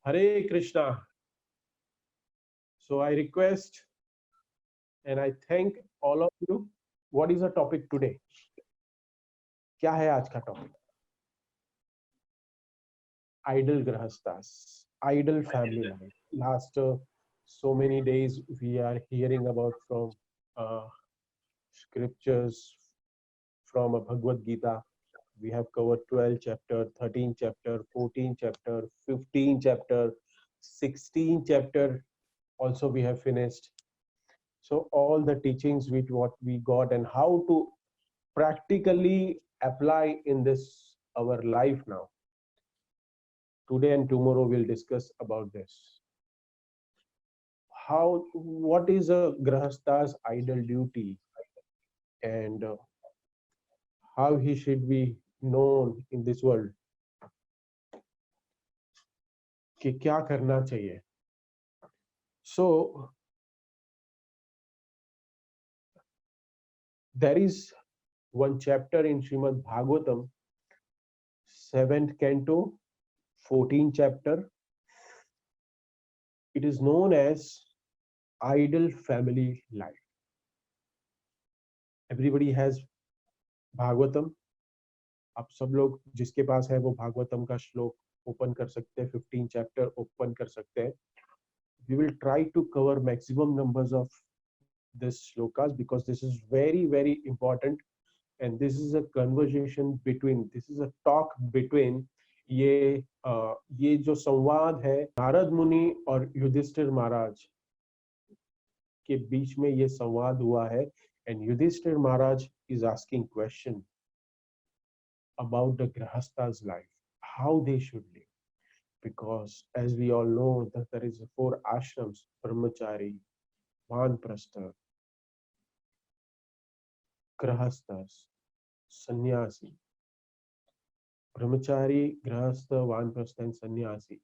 Hare Krishna. So I request and I thank all of you. What is the topic today? क्या है आज का topic? Idle grahastas, idle family life. Last so many days we are hearing about from uh, scriptures from a Bhagavad Gita. We have covered 12 chapter, 13 chapter, 14 chapter, 15 chapter, 16 chapter. Also we have finished. So all the teachings with what we got and how to practically apply in this our life now. Today and tomorrow we'll discuss about this. What is a grahasta's ideal duty and how he should be known in this world. कि क्या करना चाहिए. So there is one chapter in Srimad Bhagavatam, 7th canto, 14th chapter. It is known as ideal family life. Everybody has Bhagavatam. आप सब लोग जिसके पास है वो भागवतम का श्लोक ओपन कर सकते हैं, 15 चैप्टर ओपन कर सकते हैं. We will try to cover maximum numbers of this shlokas because this is very very important and this is a conversation between, this is a talk between ये जो संवाद है नारद मुनि और युधिष्ठिर महाराज के बीच में ये संवाद हुआ है. And Yudhishthir Maharaj is asking question about the Grahasta's life, how they should live. Because as we all know that there is 4 ashrams, Brahmachari, Vanprastha, Grahastas, Sannyasi. Brahmachari, Grahastha, Vanprastha and Sannyasi.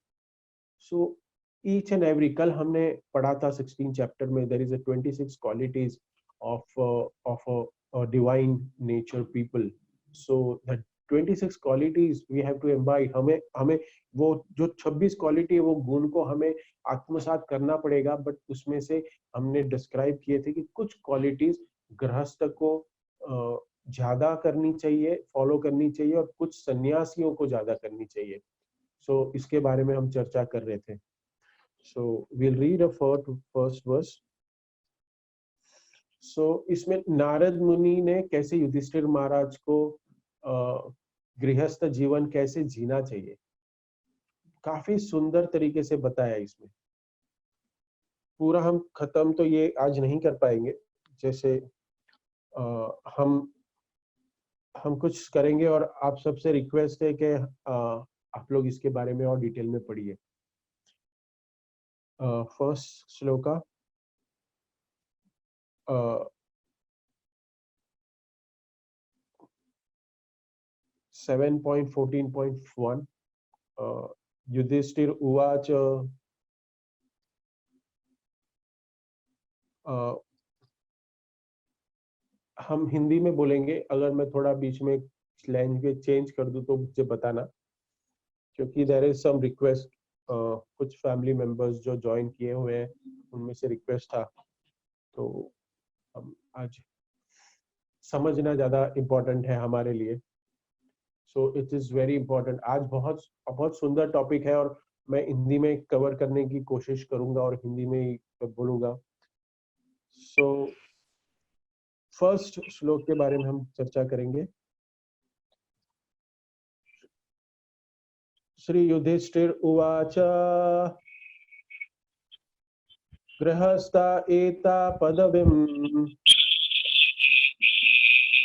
So each and every, कल हमने पढ़ा था 16 chapter में, there is a 26 qualities of a divine nature people. So the 26 qualities we have to imbibe. हमें वो जो 26 quality है वो गुण को हमें आत्मसात करना पड़ेगा. बट उसमें से हमने डिस्क्राइब किए थे कि कुछ क्वालिटीज गृहस्थ को ज्यादा करनी चाहिए, फॉलो करनी चाहिए, और कुछ सन्यासियों को ज्यादा करनी चाहिए. सो इसके बारे में हम चर्चा कर रहे थे. सो we'll read a first verse. सो इसमें नारद मुनि ने कैसे युधिष्ठिर महाराज को गृहस्थ जीवन कैसे जीना चाहिए काफी सुंदर तरीके से बताया. इसमें पूरा हम खत्म तो ये आज नहीं कर पाएंगे, जैसे हम कुछ करेंगे और आप सबसे रिक्वेस्ट है कि आप लोग इसके बारे में और डिटेल में पढ़िए. फर्स्ट श्लोका 7.14.1 युधिष्ठिर उवाच हम हिंदी में बोलेंगे, अगर मैं थोड़ा बीच में लैंग्वेज चेंज कर दूं तो मुझे बताना, क्योंकि देयर इज सम रिक्वेस्ट. कुछ फैमिली मेंबर्स जो ज्वाइन किए हुए हैं उनमें से रिक्वेस्ट था, तो हम आज समझना ज्यादा इम्पोर्टेंट है हमारे लिए. So it is very important. आज बहुत बहुत सुंदर टॉपिक है और मैं हिंदी में कवर करने की कोशिश करूंगा और हिंदी में ही बोलूंगा. सो फर्स्ट श्लोक के बारे में हम चर्चा करेंगे. श्री युधिष्ठिर उवाच गृहस्था एता पदवीं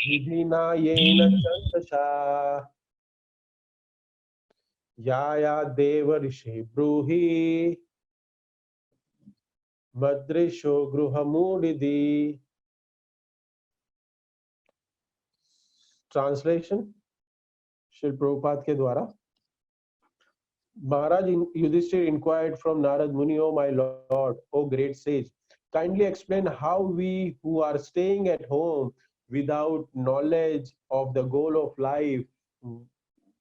विधिना येन चक्षसा या देव ऋषि ब्रूहि मद्रिशो गृहमूढ़िधि. ट्रांसलेशन श्री प्रभुपाद के द्वारा. Maharaj Yudhishthir inquired from Narad Muni, "O my lord, O great sage, kindly explain how we who are staying at home without knowledge of the goal of life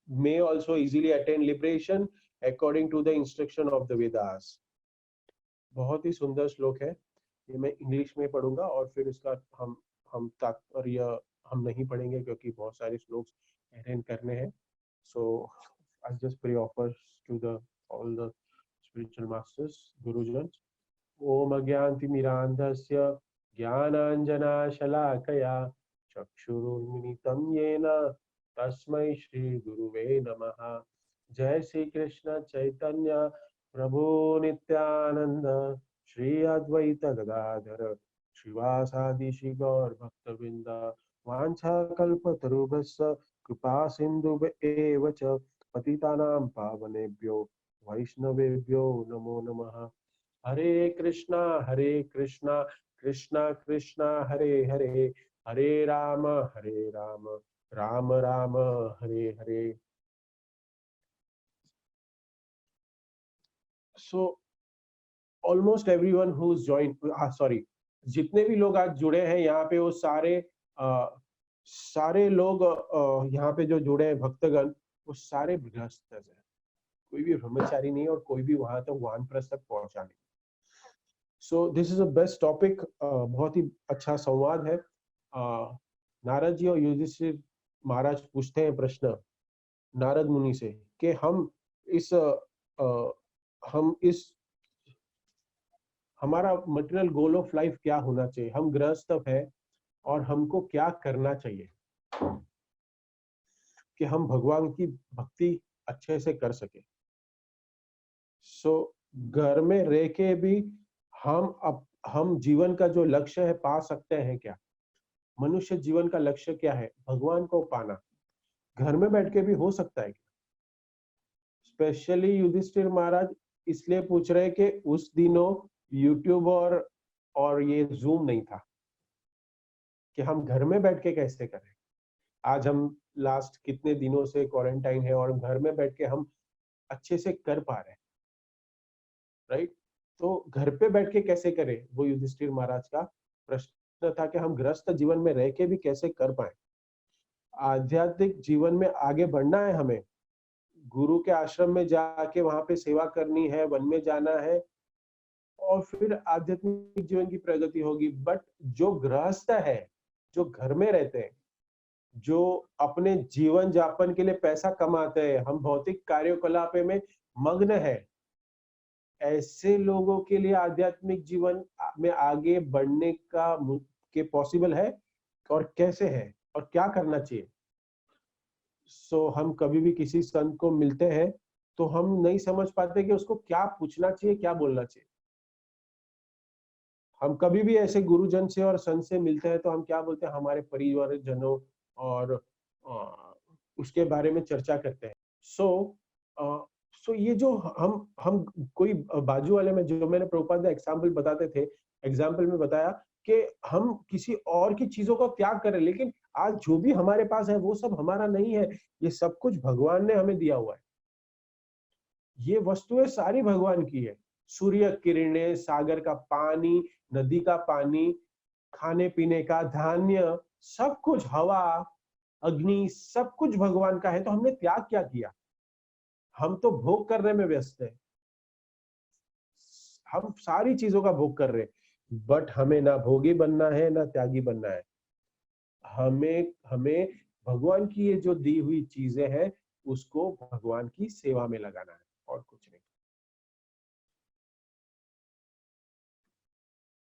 may also easily attain liberation according to the instruction of the Vedas. बहुत ही सुंदर श्लोक है ये। मैं English में पढ़ूंगा और फिर इसका हम तात्पर्य हम नहीं पढ़ेंगे क्योंकि बहुत सारे श्लोक अटेंड करने हैं। So I just pray offers to the all the spiritual masters, Gurujans. Om Agyantimirandhasya Jnananjanashalakaya Chakshurunmilitam Yena Tasmai Shri Guruve Namaha। जय श्री कृष्ण चैतन्य प्रभु नित्यानंद श्री अद्वैत गदाधर श्रीवासादि श्री गौर भक्तवृंद वांछा कल्पतरुभ्यश्च कृपा सिन्धुभ्येव च पतितानां पावनेभ्यो वैष्णवेभ्यो नमो नमः। हरे कृष्णा कृष्णा कृष्णा हरे हरे, हरे Ram Ram Ram Hare Hare. So almost everyone who's joined, sorry, जितने भी लोग आज जुड़े हैं यहाँ पे वो सारे लोग यहाँ पे जो जुड़े हैं भक्तगण वो सारे गृहस्थ हैं, कोई भी ब्रह्मचारी नहीं और कोई भी वहां तक वानप्रस्थ तक पहुंचा नहीं। सो this is a best topic, बहुत ही अच्छा संवाद है। नारद जी और युधिष्ठिर महाराज पूछते हैं प्रश्न नारद मुनि से कि हम इस हमारा मटेरियल गोल ऑफ लाइफ क्या होना चाहिए, हम गृहस्थ है और हमको क्या करना चाहिए कि हम भगवान की भक्ति अच्छे से कर सके। सो घर में रह के भी हम जीवन का जो लक्ष्य है पा सकते हैं क्या? मनुष्य जीवन का लक्ष्य क्या है? भगवान को पाना। घर में बैठ के भी हो सकता है क्या? स्पेशली युधिष्ठिर महाराज इसलिए पूछ रहे कि उस दिनों यूट्यूब और ये जूम नहीं था कि हम घर में बैठ के कैसे करें। आज हम लास्ट कितने दिनों से क्वारंटाइन है और घर में बैठ के हम अच्छे से कर पा रहे हैं, राइट? तो घर पे बैठ के कैसे करें, वो युधिष्ठिर महाराज का प्रश्न था कि हम गृहस्थ जीवन में रह के भी कैसे कर पाए। आध्यात्मिक जीवन में आगे बढ़ना है, हमें गुरु के आश्रम में जाके वहां पे सेवा करनी है, वन में जाना है और फिर आध्यात्मिक जीवन की प्रगति होगी। बट जो गृहस्थ है, जो घर में रहते हैं, जो अपने जीवन यापन के लिए पैसा कमाते हैं, हम भौतिक कार्यकलाप में मग्न है, ऐसे लोगों के लिए आध्यात्मिक जीवन में आगे बढ़ने के पॉसिबल है और कैसे है और क्या करना चाहिए। सो हम कभी भी किसी संत को मिलते हैं तो हम नहीं समझ पाते कि उसको क्या पूछना चाहिए, क्या बोलना चाहिए। हम कभी भी ऐसे गुरुजन से और संत से मिलते हैं तो हम क्या बोलते हैं, हमारे परिवारजनों और उसके बारे में चर्चा करते हैं। सो ये जो हम कोई बाजू वाले में, जो मैंने प्रभुपाद एग्जाम्पल बताते थे, एग्जाम्पल में बताया कि हम किसी और की चीजों को त्याग करें, लेकिन आज जो भी हमारे पास है वो सब हमारा नहीं है, ये सब कुछ भगवान ने हमें दिया हुआ है। ये वस्तुएं सारी भगवान की है। सूर्य किरणें, सागर का पानी, नदी का पानी, खाने पीने का धान्य, सब कुछ, हवा, अग्नि, सब कुछ भगवान का है। तो हमने त्याग क्या किया? हम तो भोग करने में व्यस्त है, हम सारी चीजों का भोग कर रहे, बट हमें ना भोगी बनना है ना त्यागी बनना है। हमें भगवान की ये जो दी हुई चीजें हैं उसको भगवान की सेवा में लगाना है और कुछ नहीं,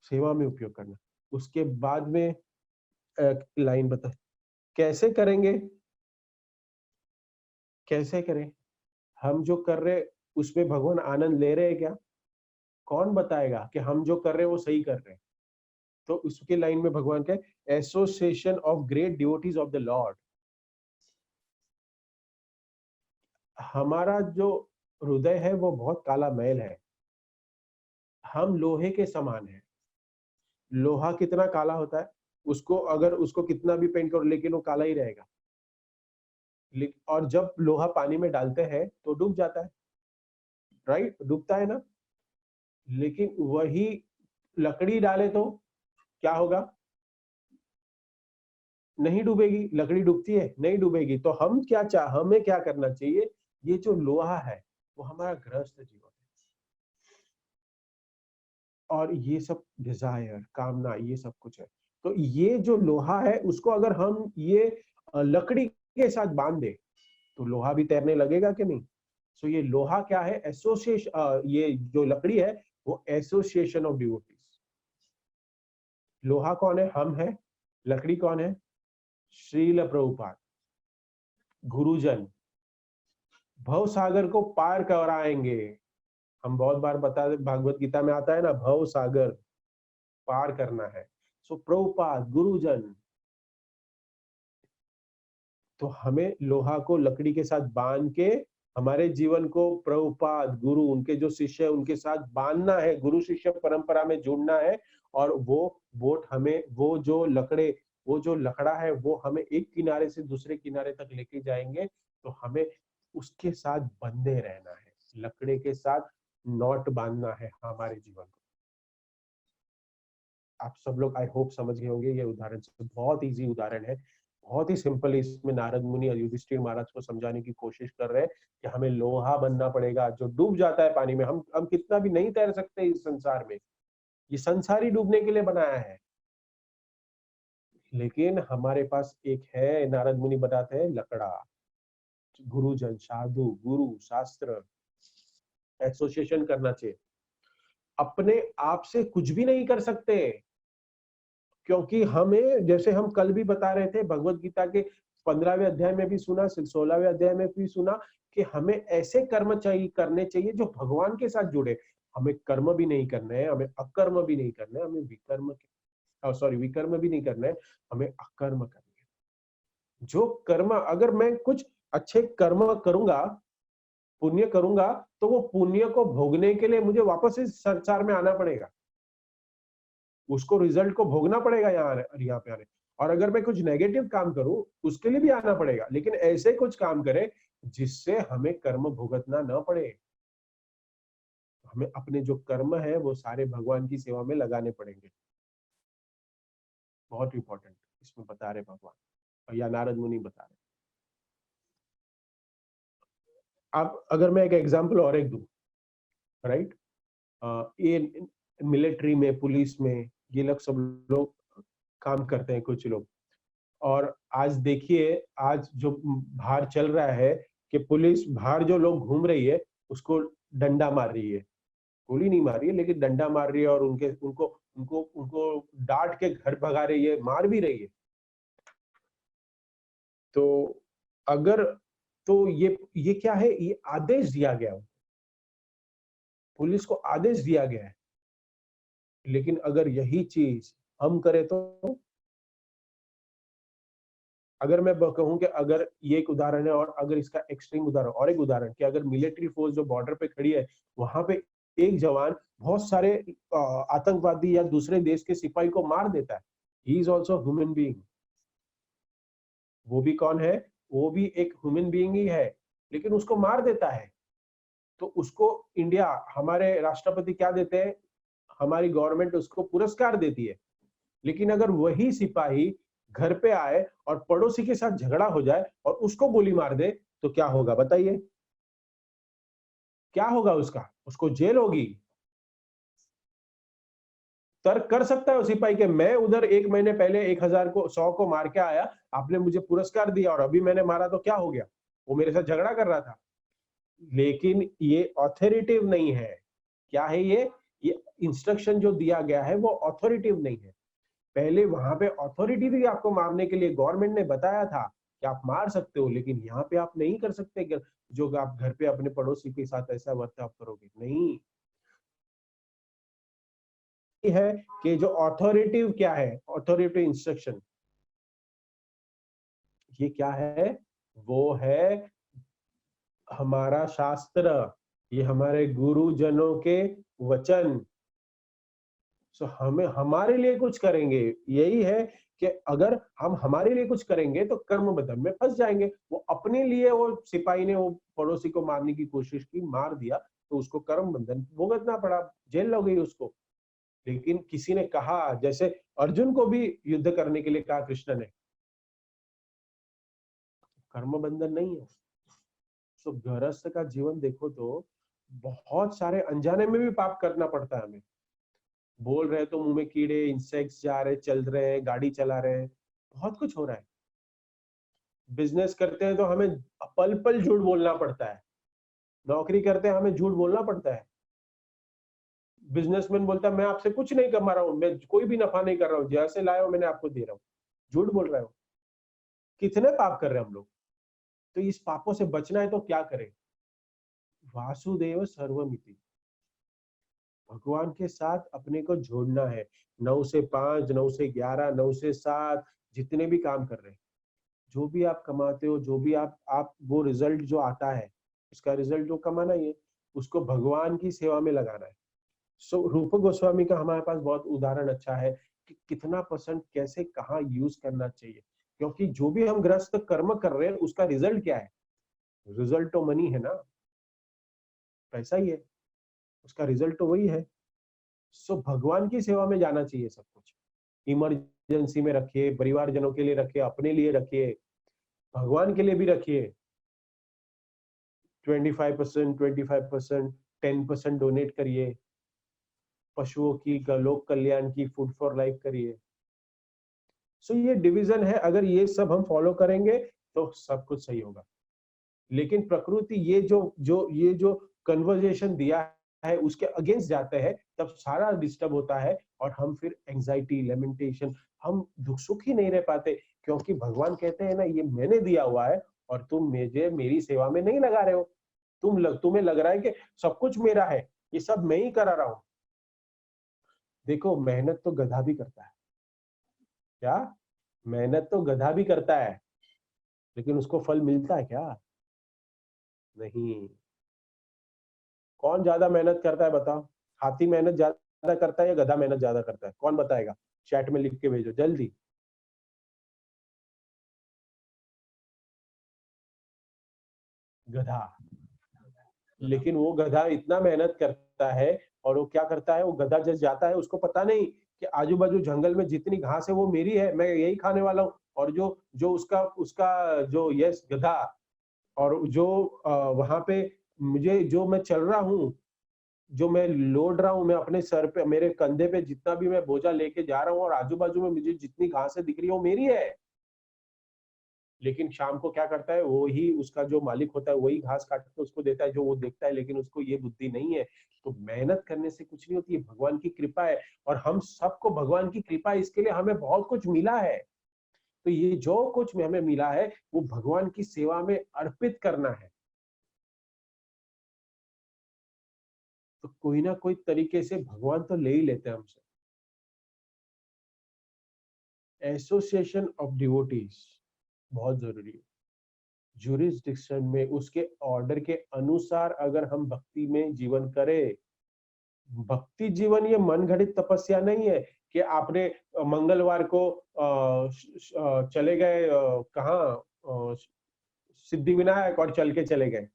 सेवा में उपयोग करना। उसके बाद में लाइन बता, कैसे करेंगे, कैसे करें? हम जो कर रहे उसमें भगवान आनंद ले रहे हैं क्या? कौन बताएगा कि हम जो कर रहे हैं वो सही कर रहे हैं? तो उसके लाइन में भगवान का association of great devotees of the Lord. हमारा जो हृदय है वो बहुत काला मैल है, हम लोहे के समान है। लोहा कितना काला होता है, उसको कितना भी पेंट करो लेकिन वो काला ही रहेगा। और जब लोहा पानी में डालते हैं तो डूब जाता है, राइट? डूबता है ना। लेकिन वही लकड़ी डाले तो क्या होगा? नहीं डूबेगी। लकड़ी डूबती है? नहीं डूबेगी। तो हमें क्या करना चाहिए? ये जो लोहा है वो हमारा गृहस्थ जीवन है। और ये सब डिजायर, कामना, ये सब कुछ है। तो ये जो लोहा है उसको अगर हम ये लकड़ी के साथ बांध दे तो लोहा भी तैरने लगेगा कि नहीं? सो ये लोहा क्या है? एसोसिएशन, ये जो लकड़ी है वो एसोसिएशन ऑफ डिवोटीज। लोहा कौन है? हम है। लकड़ी कौन है? श्रील प्रभुपाद, गुरुजन। भव सागर को पार कराएंगे। हम बहुत बार बता, भागवत गीता में आता है ना, भव सागर पार करना है। सो प्रभुपाद, गुरुजन। तो हमें लोहा को लकड़ी के साथ बांध के हमारे जीवन को प्रभुपाद, गुरु, उनके जो शिष्य है उनके साथ बांधना है, गुरु शिष्य परंपरा में जुड़ना है। और वो बोट हमें, वो जो लकड़ा है वो हमें एक किनारे से दूसरे किनारे तक लेके जाएंगे। तो हमें उसके साथ बंधे रहना है, लकड़े के साथ नॉट बांधना है हमारे जीवन को। आप सब लोग आई होप समझ गए होंगे ये उदाहरण से। बहुत इजी उदाहरण है, बहुत ही सिंपल। इसमें नारद मुनि और युधिष्ठिर महाराज को समझाने की कोशिश कर रहे हैं कि हमें लोहा बनना पड़ेगा जो डूब जाता है पानी में। हम कितना भी नहीं तैर सकते इस संसार में, ये संसार ही डूबने के लिए बनाया है। लेकिन हमारे पास एक है, नारद मुनि बताते हैं, लकड़ा। गुरुजन, साधु, गुरु, शास्त्र, एसोसिएशन करना चाहिए। अपने आप से कुछ भी नहीं कर सकते, क्योंकि हमें, जैसे हम कल भी बता रहे थे, भगवत गीता के 15वें अध्याय में भी सुना, 16वें अध्याय में भी सुना कि हमें ऐसे कर्म करने चाहिए जो भगवान के साथ जुड़े। हमें कर्म भी नहीं करना है, हमें अकर्म भी नहीं करना है, हमें विकर्म भी नहीं करना है, हमें अकर्म करना है। जो कर्म, अगर मैं कुछ अच्छे कर्म करूंगा, पुण्य करूंगा, तो वो पुण्य को भोगने के लिए मुझे वापस इस संसार में आना पड़ेगा, उसको रिजल्ट को भोगना पड़ेगा यहाँ पे आने। और अगर मैं कुछ नेगेटिव काम करूं उसके लिए भी आना पड़ेगा, लेकिन ऐसे कुछ काम करें जिससे हमें कर्म भुगतना ना पड़े। हमें अपने जो कर्म है वो सारे भगवान की सेवा में लगाने पड़ेंगे। बहुत इंपॉर्टेंट इसमें बता रहे भगवान, या नारद मुनि बता रहे। अब अगर मैं एक एग्जांपल और एक दूं, राइट, ये मिलिट्री में, पुलिस में, ये लोग सब लोग काम करते हैं कुछ लोग। और आज देखिए, आज जो बाहर चल रहा है कि पुलिस बाहर जो लोग घूम रही है उसको डंडा मार रही है, गोली नहीं मार रही है लेकिन डंडा मार रही है, और उनको डांट के घर भगा रही है, मार भी रही है। तो अगर, तो ये क्या है? ये आदेश दिया गया है, पुलिस को आदेश दिया गया है। लेकिन अगर यही चीज हम करें तो, अगर मैं कहूं कि अगर ये एक उदाहरण है, और अगर इसका एक्सट्रीम उदाहरण, और एक उदाहरण कि अगर मिलिट्री फोर्स जो बॉर्डर पे खड़ी है, वहां पे एक जवान बहुत सारे आतंकवादी या दूसरे देश के सिपाही को मार देता है, he is also human being. वो भी कौन है? वो भी एक ह्यूमन बीइंग ही है, लेकिन उसको मार देता है। तो उसको इंडिया, हमारे राष्ट्रपति क्या देते हैं? हमारी गवर्नमेंट उसको पुरस्कार देती है। लेकिन अगर वही सिपाही घर पे आए और पड़ोसी के साथ झगड़ा हो जाए और उसको गोली मार दे, तो क्या होगा बताइए? क्या होगा उसका? उसको जेल होगी। तर्क कर सकता है वो सिपाही के, मैं उधर 1 महीने पहले 1000 को, 100 को मार के आया, आपने मुझे पुरस्कार दिया, और अभी मैंने मारा तो क्या हो गया? वो मेरे साथ झगड़ा कर रहा था। लेकिन ये ऑथोरिटेटिव नहीं है। क्या है ये इंस्ट्रक्शन जो दिया गया है वो ऑथोरिटेटिव नहीं है। पहले वहां पे ऑथोरिटी थी आपको मारने के लिए, गवर्नमेंट ने बताया था कि आप मार सकते हो, लेकिन यहाँ पे आप नहीं कर सकते जो आप घर पे अपने पड़ोसी के साथ ऐसा बर्ताव करोगे, नहीं। ये है कि जो ऑथोरिटिव क्या है, ऑथोरिटिव इंस्ट्रक्शन, ये क्या है? वो है हमारा शास्त्र, ये हमारे गुरुजनों के वचन। सो हमें हमारे लिए कुछ करेंगे, यही है कि अगर हम हमारे लिए कुछ करेंगे तो कर्म बंधन में फंस जाएंगे। वो अपने लिए, वो सिपाही ने वो पड़ोसी को मारने की कोशिश की, मार दिया, तो उसको कर्म बंधन भुगतना पड़ा, जेल लग गई उसको। लेकिन किसी ने कहा, जैसे अर्जुन को भी युद्ध करने के लिए कहा कृष्ण ने, कर्म बंधन नहीं है। सो गृहस्थ का जीवन देखो तो बहुत सारे अनजाने में भी पाप करना पड़ता है हमें। बोल रहे तो मुंह में कीड़े, इंसेक्ट्स जा रहे, चल रहे हैं, गाड़ी चला रहे हैं, बहुत कुछ हो रहा है। बिजनेस करते हैं तो हमें पल पल झूठ बोलना पड़ता है। नौकरी करते हैं हमें झूठ बोलना पड़ता है। बिजनेसमैन बोलता है मैं आपसे कुछ नहीं कमा रहा हूँ, मैं कोई भी नफा नहीं कर रहा हूँ, जैसे लाया हो मैंने आपको दे रहा हूँ। झूठ बोल रहे हो। कितने पाप कर रहे हैं हम लोग। तो इस पापों से बचना है तो क्या करें? वासुदेव सर्वमिति, भगवान के साथ अपने को जोड़ना है। 9 से 5, 9 से 11, 9 से 7, जितने भी काम कर रहे हैं, जो भी आप कमाते हो, जो भी आप वो रिजल्ट जो आता है, उसका रिजल्ट जो कमाना ही है, उसको भगवान की सेवा में लगाना है। सो रूप गोस्वामी का हमारे पास बहुत उदाहरण अच्छा है कि कितना परसेंट कैसे कहाँ यूज करना चाहिए। क्योंकि जो भी हम ग्रस्त कर्म कर रहे हैं उसका रिजल्ट क्या है? रिजल्ट तो मनी है ना, पैसा ही है, उसका रिजल्ट तो वही है। सो भगवान की सेवा में जाना चाहिए सब कुछ। इमरजेंसी में रखिए, परिवारजनों के लिए रखिए, अपने लिए रखिए, भगवान के लिए भी रखिए। 25%, 25%, 10% डोनेट करिए, पशुओं की, लोक कल्याण की, फूड फॉर लाइफ करिए। सो ये डिवीजन है, अगर ये सब हम फॉलो करेंगे तो सब कुछ सही होगा। लेकिन प्रकृति ये जो कन्वर्जेशन दिया है उसके अगेंस्ट जाते हैं, तब सारा डिस्टर्ब होता है और हम फिर एंजाइटी, लेमेंटेशन, हम दुख सुख ही नहीं रह पाते। क्योंकि भगवान कहते हैं ना, ये मैंने दिया हुआ है और तुम मुझे मेरी सेवा में नहीं लगा रहे हो। तुम्हें लग रहा है कि सब कुछ मेरा है, ये सब मैं ही करा रहा हूं। देखो मेहनत तो गधा भी करता है। क्या? मेहनत तो गधा भी करता है, लेकिन उसको फल मिलता है क्या? नहीं। कौन ज्यादा मेहनत करता है बताओ? हाथी मेहनत ज्यादा करता है या गधा मेहनत ज्यादा करता है? कौन बताएगा? चैट में लिख के भेजो जल्दी। गधा। लेकिन वो गधा इतना मेहनत करता है, और वो क्या करता है, वो गधा जब जाता है उसको पता नहीं कि आजू बाजू जंगल में जितनी घास है वो मेरी है, मैं यही खाने वाला हूँ। और जो जो उसका उसका जो यस गधा, और जो वहां पे मुझे जो मैं चल रहा हूँ, जो मैं लोड रहा हूँ, मैं अपने सर पे, मेरे कंधे पे जितना भी मैं बोझा लेके जा रहा हूँ, और आजू बाजू में मुझे जितनी घासें दिख रही है वो मेरी है। लेकिन शाम को क्या करता है, वो ही उसका जो मालिक होता है वही घास काट के उसको देता है जो वो देखता है, लेकिन उसको ये बुद्धि नहीं है। तो मेहनत करने से कुछ नहीं होती है, भगवान की कृपा है। और हम सबको भगवान की कृपा है, इसके लिए हमें बहुत कुछ मिला है। तो ये जो कुछ हमें मिला है वो भगवान की सेवा में अर्पित करना है। तो कोई ना कोई तरीके से भगवान तो ले ही लेते हैं हमसे। एसोसिएशन ऑफ डिवोटीज बहुत जरूरी है। जुरिस्डिक्शन में उसके ऑर्डर के अनुसार अगर हम भक्ति में जीवन करें। भक्ति जीवन ये मन घड़ित तपस्या नहीं है कि आपने मंगलवार को चले गए कहाँ, सिद्धि विनायक, और चल के चले गए।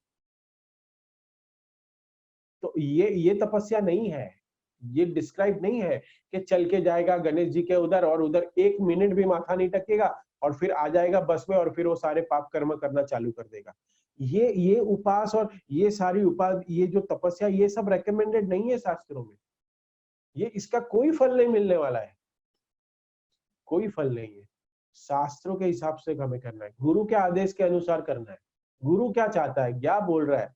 तो ये तपस्या नहीं है। ये डिस्क्राइब नहीं है कि चल के जाएगा गणेश जी के उधर, और उधर 1 मिनट भी माथा नहीं टकेगा, और फिर आ जाएगा बस में, और फिर वो सारे पाप कर्म करना चालू कर देगा। ये उपास और ये सारी ये जो तपस्या, ये सब रेकमेंडेड नहीं है शास्त्रों में। ये इसका कोई फल नहीं मिलने वाला है, कोई फल नहीं है। शास्त्रों के हिसाब से हमें करना है, गुरु के आदेश के अनुसार करना है। गुरु क्या चाहता है, क्या बोल रहा है?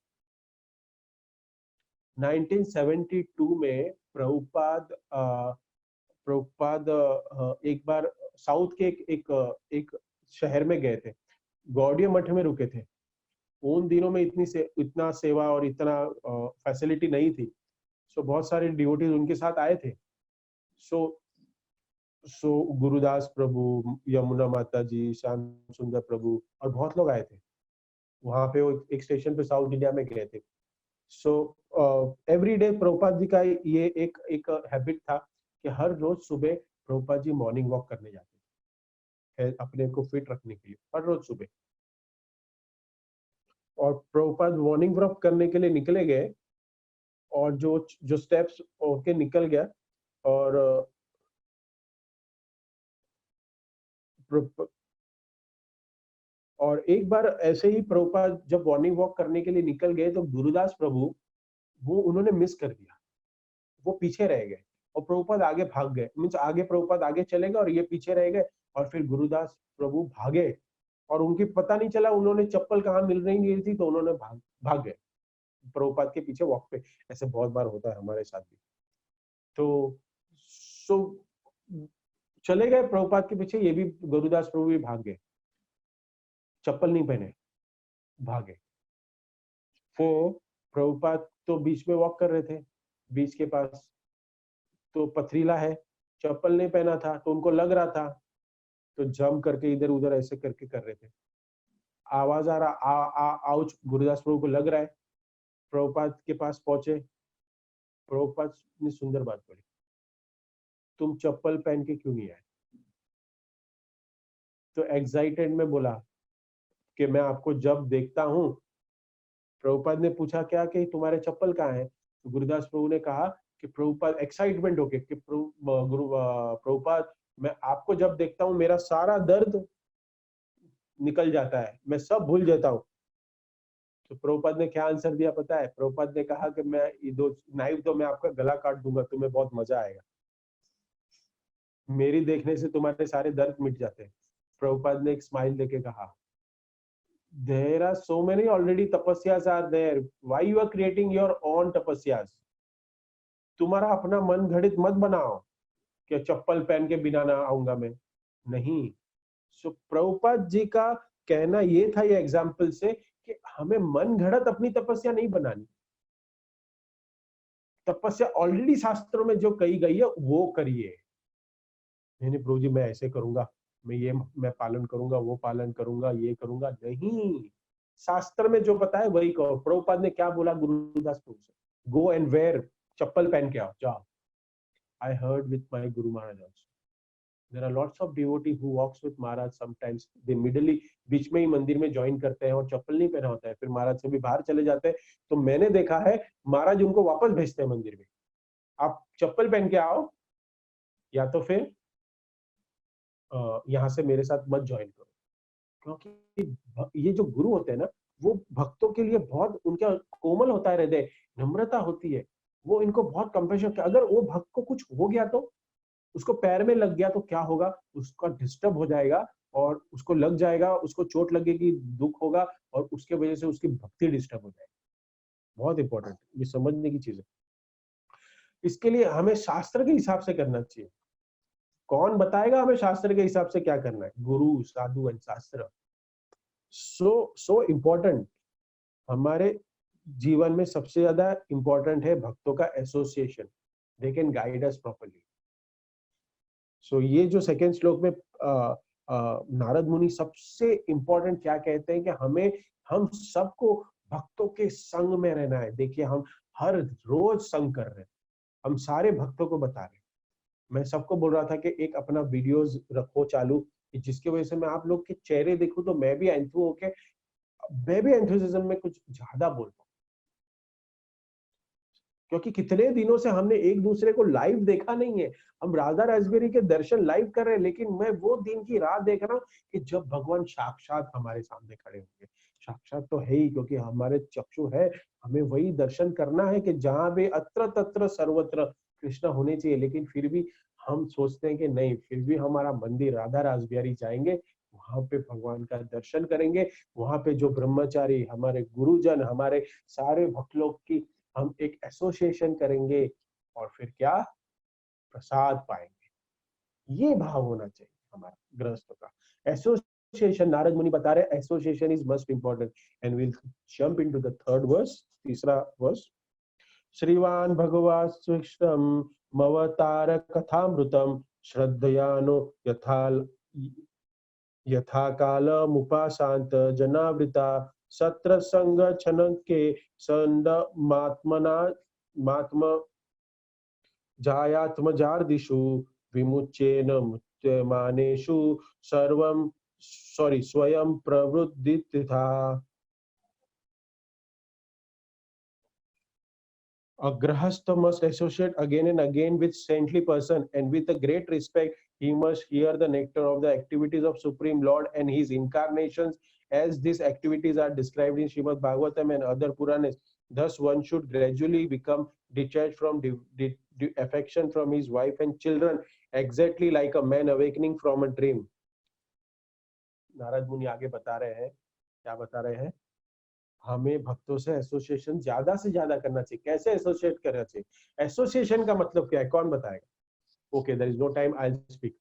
1972 में प्रभुपाद एक बार साउथ के एक शहर में गए थे, गौड़िया मठ में रुके थे। उन दिनों में इतना सेवा और इतना फैसिलिटी नहीं थी। सो बहुत सारे डिवोटीज उनके साथ आए थे। सो सो गुरुदास प्रभु, यमुना माता जी, श्याम सुंदर प्रभु, और बहुत लोग आए थे वहां पे। वो एक स्टेशन पे साउथ इंडिया में गए थे। So every day Prabhupada ji का ये एक एक हैबिट था कि हर रोज सुबह प्रभुपाद जी मॉर्निंग वॉक करने जाते थे, अपने को फिट रखने के लिए, हर रोज सुबह। और प्रभुपाद मॉर्निंग वॉक करने के लिए निकले गए, और जो जो स्टेप्स होके निकल गया, और और एक बार ऐसे ही प्रभुपाद जब मॉर्निंग वॉक करने के लिए निकल गए तो गुरुदास प्रभु वो उन्होंने मिस कर दिया, वो पीछे रह गए और प्रभुपाद आगे भाग गए, मीन्स आगे प्रभुपाद आगे चले गए और ये पीछे रह गए और फिर गुरुदास प्रभु भागे और उनकी पता नहीं चला उन्होंने चप्पल कहाँ मिल रही नहीं थी तो उन्होंने भाग गए प्रभुपाद के पीछे वॉक पे। ऐसे बहुत बार होता है हमारे साथ भी। तो सो चले गए प्रभुपाद के पीछे, ये भी गुरुदास प्रभु भी भाग गए, चप्पल नहीं पहने भागे। वो प्रभुपाद तो बीच में वॉक कर रहे थे, बीच के पास तो पथरीला है, चप्पल नहीं पहना था तो उनको लग रहा था, तो जंप करके इधर उधर ऐसे करके कर रहे थे। आवाज आ रहा आउच, गुरुदास प्रभु को लग रहा है। प्रभुपाद के पास पहुंचे, प्रभुपाद ने सुंदर बात बोली, तुम चप्पल पहन के क्यों नहीं आए? तो एक्साइटेड में बोला कि मैं आपको जब देखता हूं, प्रभुपाद ने पूछा क्या कि तुम्हारे चप्पल कहाँ है? तो गुरुदास प्रभु ने कहा कि प्रभुपाद एक्साइटमेंट होके कि प्रभुपाद मैं आपको जब देखता हूँ मेरा सारा दर्द निकल जाता है, मैं सब भूल जाता हूँ। तो प्रभुपाद ने क्या आंसर दिया पता है? प्रभुपाद ने कहा कि मैं ये दो नाइफ दो, मैं आपका गला काट दूंगा, तुम्हें बहुत मजा आएगा, मेरी देखने से तुम्हारे सारे दर्द मिट जाते हैं। प्रभुपाद ने एक स्माइल देके कहा, there are so many already tapasyas are there, why you are creating your own tapasyas? तुम्हारा अपना मन घड़ित मत बनाओ कि चप्पल पहन के बिना ना आऊंगा मैं, नहीं। सो प्रभुपाद जी का कहना ये था ये एग्जाम्पल से कि हमें मन घड़त अपनी तपस्या नहीं बनानी, तपस्या ऑलरेडी शास्त्रों में जो कही गई है वो करिए। नहीं प्रभु जी मैं ऐसे करूंगा, मैं पालन करूंगा, वो पालन करूंगा, ये करूंगा, नहीं। शास्त्र में जो बताए वही करो। प्रभुपाद ने क्या बोला गुरुदास प्रभु से? गो एंड वेयर, चप्पल पहन के आओ, जाओ। I heard with my Guru Maharaj also. There are lots of devotee who walks with Maharaj sometimes. They middle बीच में ही मंदिर में ज्वाइन करते हैं और चप्पल नहीं पहना होता है, फिर महाराज से भी बाहर चले जाते हैं। तो मैंने देखा है महाराज उनको वापस भेजते हैं मंदिर में, आप चप्पल पहन के आओ या तो फिर यहाँ से मेरे साथ मत ज्वाइन करो। क्योंकि ये जो गुरु होते हैं ना, वो भक्तों के लिए बहुत उनका कोमल होता है हृदय, नम्रता होती है, वो इनको बहुत कंपैशन। अगर वो भक्त को कुछ हो गया तो उसको पैर में लग गया तो क्या होगा, उसका डिस्टर्ब हो जाएगा और उसको लग जाएगा, उसको चोट लगेगी, दुख होगा और उसके वजह से उसकी भक्ति डिस्टर्ब हो जाएगी। बहुत इंपॉर्टेंट, ये समझने की चीज है। इसके लिए हमें शास्त्र के हिसाब से करना चाहिए। कौन बताएगा हमें शास्त्र के हिसाब से क्या करना है? गुरु, sadhu and shastra. So important. हमारे जीवन में सबसे ज्यादा इंपॉर्टेंट है भक्तों का association, they can guide us properly. So ये जो सेकेंड श्लोक में नारद मुनि सबसे इंपॉर्टेंट क्या कहते हैं कि हम सबको भक्तों के संग में रहना है। देखिए हम हर रोज संग कर रहे हैं, हम सारे भक्तों को बता रहे हैं। मैं सबको बोल रहा था कि एक अपना वीडियोस रखो चालू, जिसकी वजह से मैं आप लोग के चेहरे देखूं तो मैं भी एंथुसिज्म में कुछ ज्यादा बोल पाऊं। क्योंकि कितने दिनों से हमने एक दूसरे को लाइव देखा नहीं है। हम राधा रासबेरी के दर्शन लाइव कर रहे हैं, लेकिन मैं वो दिन की राह देख रहा हूँ कि जब भगवान साक्षात हमारे सामने खड़े होंगे। साक्षात तो है ही, क्योंकि हमारे चक्षु है, हमें वही दर्शन करना है कि जहां भी अत्र तत्र सर्वत्र कृष्ण होने चाहिए। लेकिन फिर भी हम सोचते हैं कि नहीं, फिर भी हमारा मंदिर राधा रासबिहारी जाएंगे, वहां पे भगवान का दर्शन करेंगे, वहां पे जो ब्रह्मचारी हमारे गुरुजन, हमारे सारे भक्त लोग की हम एक एसोसिएशन करेंगे और फिर क्या, प्रसाद पाएंगे। ये भाव होना चाहिए हमारा गृहस्थों का। एसोसिएशन, नारद मुनि बता रहे association is must important. And will jump into the third verse, तीसरा वर्स। श्रीवान भगवान कृष्णम मवतार कथामृतम श्रद्धयानो यथा कालमुपासांत जनावृता सत्र संग छनके संद मात्म जायात्मजार्दिषु विमुच्येन मुच्यमानेषु सर्वं स्वयं प्रवृत्तिथा। A grahastha must associate again and again with saintly person and with a great respect He must hear the nectar of the activities of Supreme Lord and his incarnations, as these activities are described in Srimad Bhagavatam and other Puranas. Thus, one should gradually become detached from affection from his wife and children, exactly like a man awakening from a dream. Narad मुनि आगे बता रहे हैं, क्या बता रहे हैं? हमें भक्तों से एसोसिएशन ज्यादा से ज्यादा करना चाहिए. कैसे एसोसिएट करना चाहिए? एसोसिएशन का मतलब क्या है? कौन बताएगा? Okay, there is no time, I will speak.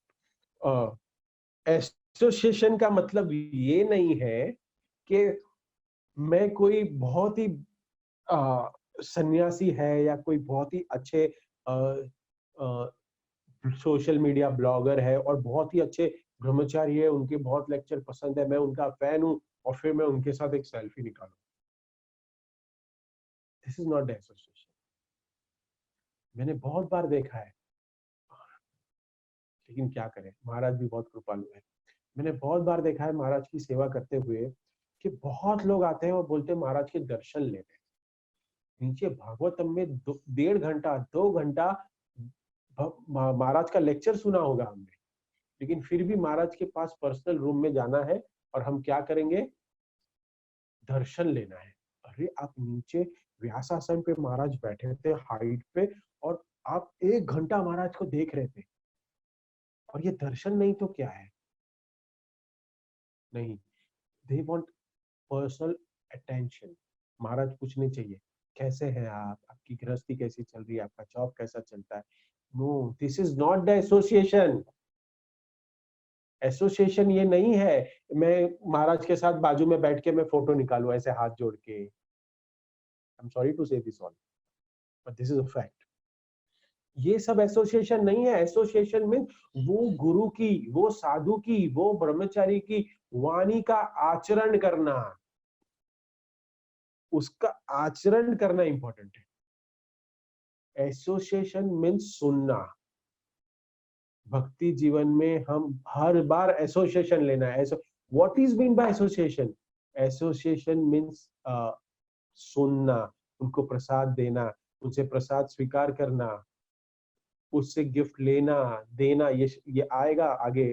Association का मतलब ये नहीं है कि मैं कोई बहुत ही सन्यासी है या कोई बहुत ही अच्छे सोशल मीडिया ब्लॉगर है और बहुत ही अच्छे ब्रह्मचारी है, उनके बहुत लेक्चर पसंद है, मैं उनका फैन हूं और फिर मैं उनके साथ एक सेल्फी निकालूं. This is not the association. मैंने बहुत बार देखा है, लेकिन क्या करें, महाराज भी बहुत कृपालु है. मैंने बहुत बार देखा है महाराज की सेवा करते हुए कि बहुत लोग आते हैं और बोलते हैं महाराज के दर्शन लेने. नीचे भागवतम में 1.5 घंटा 2 घंटा महाराज का लेक्चर सुना होगा हमने, लेकिन फिर भी महाराज के पास पर्सनल रूम में जाना है और हम क्या करेंगे? दर्शन लेना है. अरे आप नीचे व्यासासन पे महाराज बैठे थे हाइट पे और आप 1 घंटा महाराज को देख रहे थे, और ये दर्शन नहीं तो क्या है? नहीं, दे वांट पर्सनल अटेंशन. महाराज पूछने चाहिए, कैसे हैं आप, आपकी गृहस्थी कैसी चल रही है, आपका जॉब कैसा चलता है? No, this is not the association. Association ये नहीं है मैं महाराज के साथ बाजू में बैठ के मैं फोटो निकालूं ऐसे हाथ जोड़ के. आई एम सॉरी टू से this all, but this is a fact. ये सब एसोसिएशन नहीं है. एसोसिएशन मीन वो गुरु की, वो साधु की, वो ब्रह्मचारी की वाणी का आचरण करना, उसका आचरण करना इंपॉर्टेंट है. एसोसिएशन मीन्स सुनना. भक्ति जीवन में हम हर बार एसोसिएशन लेना है. What is mean by association? Association means सुनना, उनको प्रसाद देना, उनसे प्रसाद स्वीकार करना, उससे गिफ्ट लेना देना. ये आएगा आगे.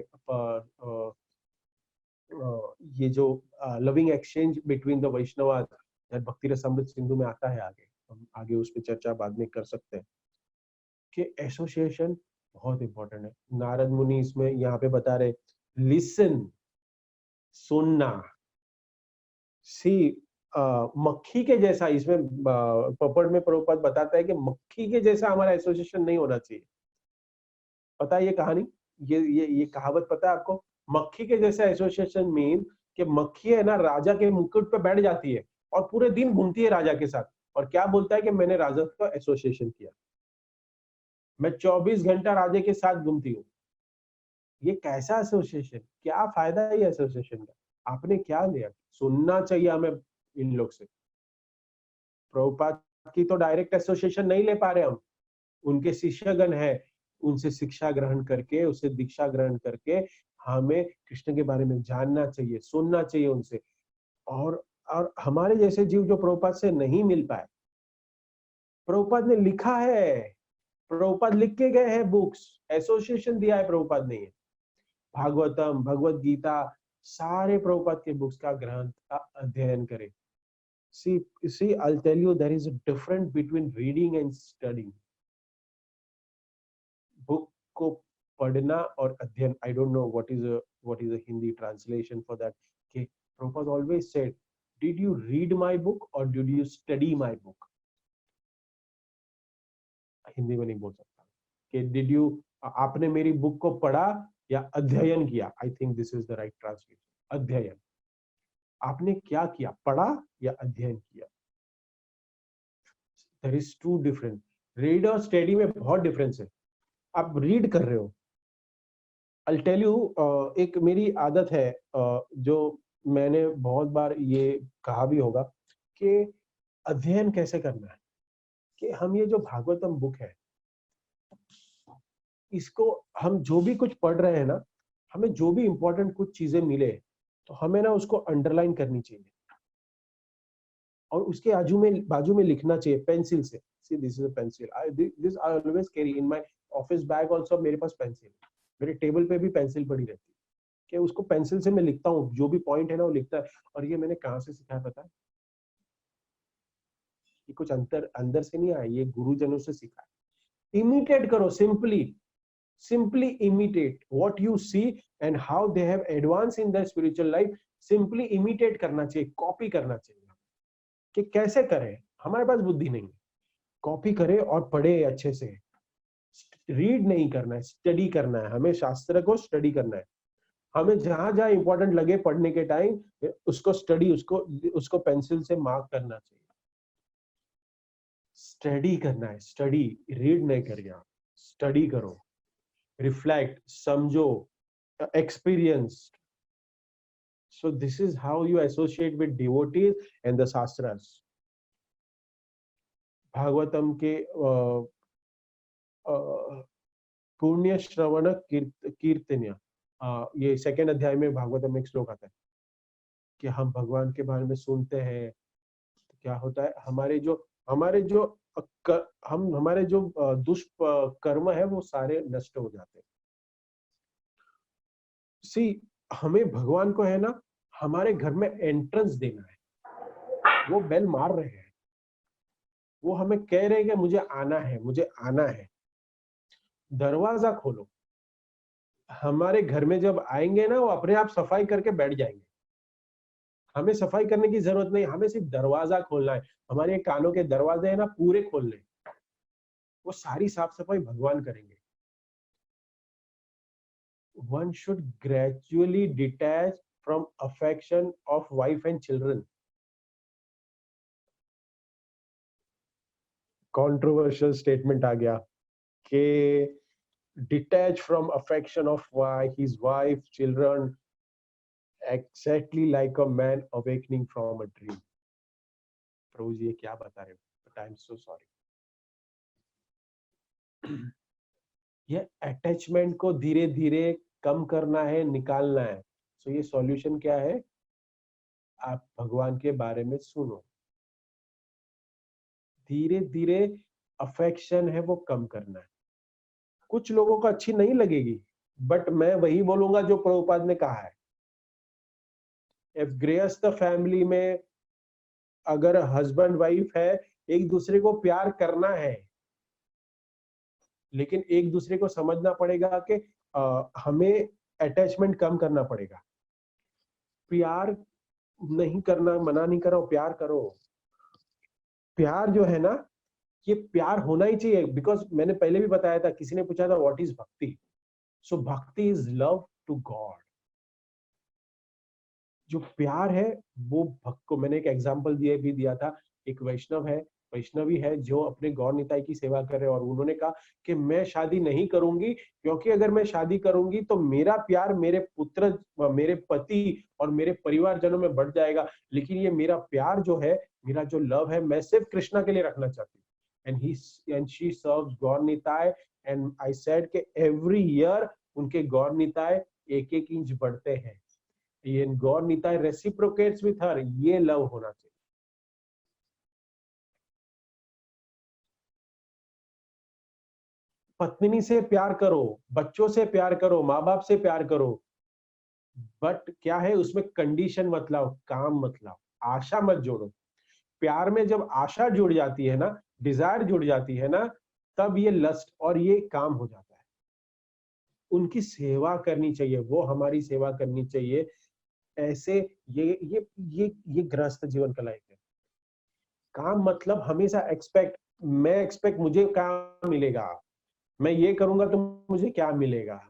ये जो लविंग एक्सचेंज बिटवीन द वैष्णव भक्ति रसामृत सिंधु में आता है, आगे हम आगे उस पर चर्चा बाद में कर सकते हैं कि एसोसिएशन बहुत इंपॉर्टेंट है. नारद मुनि इसमें यहाँ पे बता रहे, लिसन, सुनना. सी मक्खी के जैसा, इसमें पपड़ में प्रभुपाद बताता है कि मक्खी के जैसा हमारा एसोसिएशन नहीं होना चाहिए. पता है ये कहानी, ये कहावत पता है आपको? मक्खी के जैसा एसोसिएशन मीन कि मक्खी है ना, राजा के मुकुट पे बैठ जाती है और पूरे दिन घूमती है राजा के साथ, और क्या बोलता है कि मैंने राजा का एसोसिएशन किया, मैं 24 घंटा राजा के साथ घूमती हूँ. ये कैसा एसोसिएशन? क्या फायदा है ये एसोसिएशन का? आपने क्या लिया? सुनना चाहिए हमें इन लोग से. प्रभुपाद की तो डायरेक्ट एसोसिएशन नहीं ले पा रहे हम, उनके शिष्यगण है, उनसे शिक्षा ग्रहण करके, उससे दीक्षा ग्रहण करके हमें कृष्ण के बारे में जानना चाहिए, सुनना चाहिए उनसे. और हमारे जैसे जीव जो प्रभुपाद से नहीं मिल पाए, प्रभुपाद ने लिखा है, प्रभुपाद लिख के गए हैं बुक्स, एसोसिएशन दिया है प्रभुपाद ने. भागवतम, भगवत गीता, सारे प्रभुपाद के बुक्स का ग्रंथ का अध्ययन करें. See, I'll tell you, there is a difference between reading and studying. Book को पढ़ना और अध्ययन. I don't know what is a Hindi translation for that. Okay, Prabhupada always said, did you read my book or did you study my book? Hindi में नहीं बोल सकता कि did you, आपने मेरी बुक को पढ़ा या अध्ययन किया. I think this is the right translation. अध्ययन. आपने क्या किया, पढ़ा या अध्ययन किया? There is two different. Read और स्टडी में बहुत डिफरेंस है. आप रीड कर रहे हो, I'll tell you, एक मेरी आदत है जो मैंने बहुत बार ये कहा भी होगा कि अध्ययन कैसे करना है. कि हम ये जो भागवतम बुक है, इसको हम जो भी कुछ पढ़ रहे हैं ना, हमें जो भी इंपॉर्टेंट कुछ चीजें मिले तो हमें ना उसको अंडरलाइन करनी चाहिए और उसके बाजू में लिखना चाहिए पेंसिल से. See, this is a pencil. This I always carry in my office bag also. मेरे पास पेंसिल. मेरे टेबल पे भी पेंसिल पड़ी रहती है कि उसको पेंसिल से मैं लिखता हूँ, जो भी पॉइंट है ना वो लिखता है। और ये मैंने कहाँ से सिखाया पता है? ये कुछ अंदर से नहीं आया, ये गुरुजनों से सीखा है। इमिटेट करो, simply imitate what you see and how they have advanced in their spiritual life. simply imitate करना चाहिए, कॉपी करना चाहिए। कि कैसे करें, हमारे पास बुद्धि नहीं है, कॉपी करें और पढ़े अच्छे से। रीड नहीं करना है, स्टडी करना है। हमें शास्त्र को स्टडी करना है। हमें जहां जहां इंपॉर्टेंट लगे पढ़ने के टाइम उसको स्टडी, उसको पेंसिल से मार्क करना चाहिए। स्टडी करना है, स्टडी, रीड नहीं करिए आप, स्टडी करो, रिफ्लेक्ट, समझो, experience. So this is how you associate with devotees and the shastras. Bhagavatam के पुण्य श्रवण कीर्तन्य, ये सेकंड अध्याय में भागवतम में एक श्लोक आता है कि हम भगवान के बारे में सुनते हैं तो क्या होता है, हमारे जो दुष्कर्म है वो सारे नष्ट हो जाते हैं। सी, हमें भगवान को है ना हमारे घर में एंट्रेंस देना है। वो बेल मार रहे हैं, वो हमें कह रहे हैं कि मुझे आना है, मुझे आना है। दरवाजा खोलो। हमारे घर में जब आएंगे ना वो अपने आप सफाई करके बैठ जाएंगे। हमें सफाई करने की जरूरत नहीं, हमें सिर्फ दरवाजा खोलना है। हमारे कानों के दरवाजे है ना पूरे खोलने, वो सारी साफ सफाई भगवान करेंगे। One should gradually detach from affection of wife and children. Controversial statement आ गया कि detach from affection of his wife, children, exactly like a man awakening from a dream. प्रभु जी ये क्या बता रहे हो? But I'm so sorry. ये attachment को धीरे धीरे कम करना है, निकालना है। सो ये सॉल्यूशन क्या है? आप भगवान के बारे में सुनो, धीरे धीरे अफेक्शन है वो कम करना है। कुछ लोगों को अच्छी नहीं लगेगी, बट मैं वही बोलूंगा जो प्रभुपाद ने कहा है। इफ गृहस्थ फैमिली में अगर हस्बैंड वाइफ है, एक दूसरे को प्यार करना है, लेकिन एक दूसरे को समझना पड़ेगा कि हमें अटैचमेंट कम करना पड़ेगा। प्यार नहीं करना मना नहीं करो, प्यार करो। प्यार जो है ना, ये प्यार होना ही चाहिए। बिकॉज मैंने पहले भी बताया था, किसी ने पूछा था व्हाट इज भक्ति। सो भक्ति इज लव टू गॉड। जो प्यार है वो भक्त को, मैंने एक एग्जांपल दिया था। एक वैष्णव है, वैष्णवी है जो अपने गौर निताई की सेवा कर रहे हैं, और उन्होंने कहा कि मैं शादी नहीं करूंगी क्योंकि अगर मैं शादी करूंगी तो मेरा प्यार मेरे पुत्र, मेरे पति और मेरे परिवारजनों में बढ़ जाएगा, लेकिन ये मेरा प्यार जो है, मेरा जो लव है, मैं सिर्फ कृष्णा के लिए रखना चाहती हूँ। And she serves Gaur Nitai, and I said कि एवरी ईयर उनके गौर निताय 1-1 इंच बढ़ते हैं। ये गौर निताय रेसिप्रोकेट्स विथ हर, ये लव होना चाहिए। पत्नी से प्यार करो, बच्चों से प्यार करो, माँ बाप से प्यार करो, बट क्या है उसमें कंडीशन मत लाओ, काम मत लाओ, आशा मत जोड़ो। प्यार में जब आशा जुड़ जाती है ना, डिजायर जुड़ जाती है ना, तब ये लस्ट और ये काम हो जाता है। उनकी सेवा करनी चाहिए, वो हमारी सेवा करनी चाहिए। ऐसे ये गृहस्थ जीवन का लाइफ है। काम मतलब हमेशा एक्सपेक्ट मुझे क्या मिलेगा, मैं ये करूंगा तो मुझे क्या मिलेगा।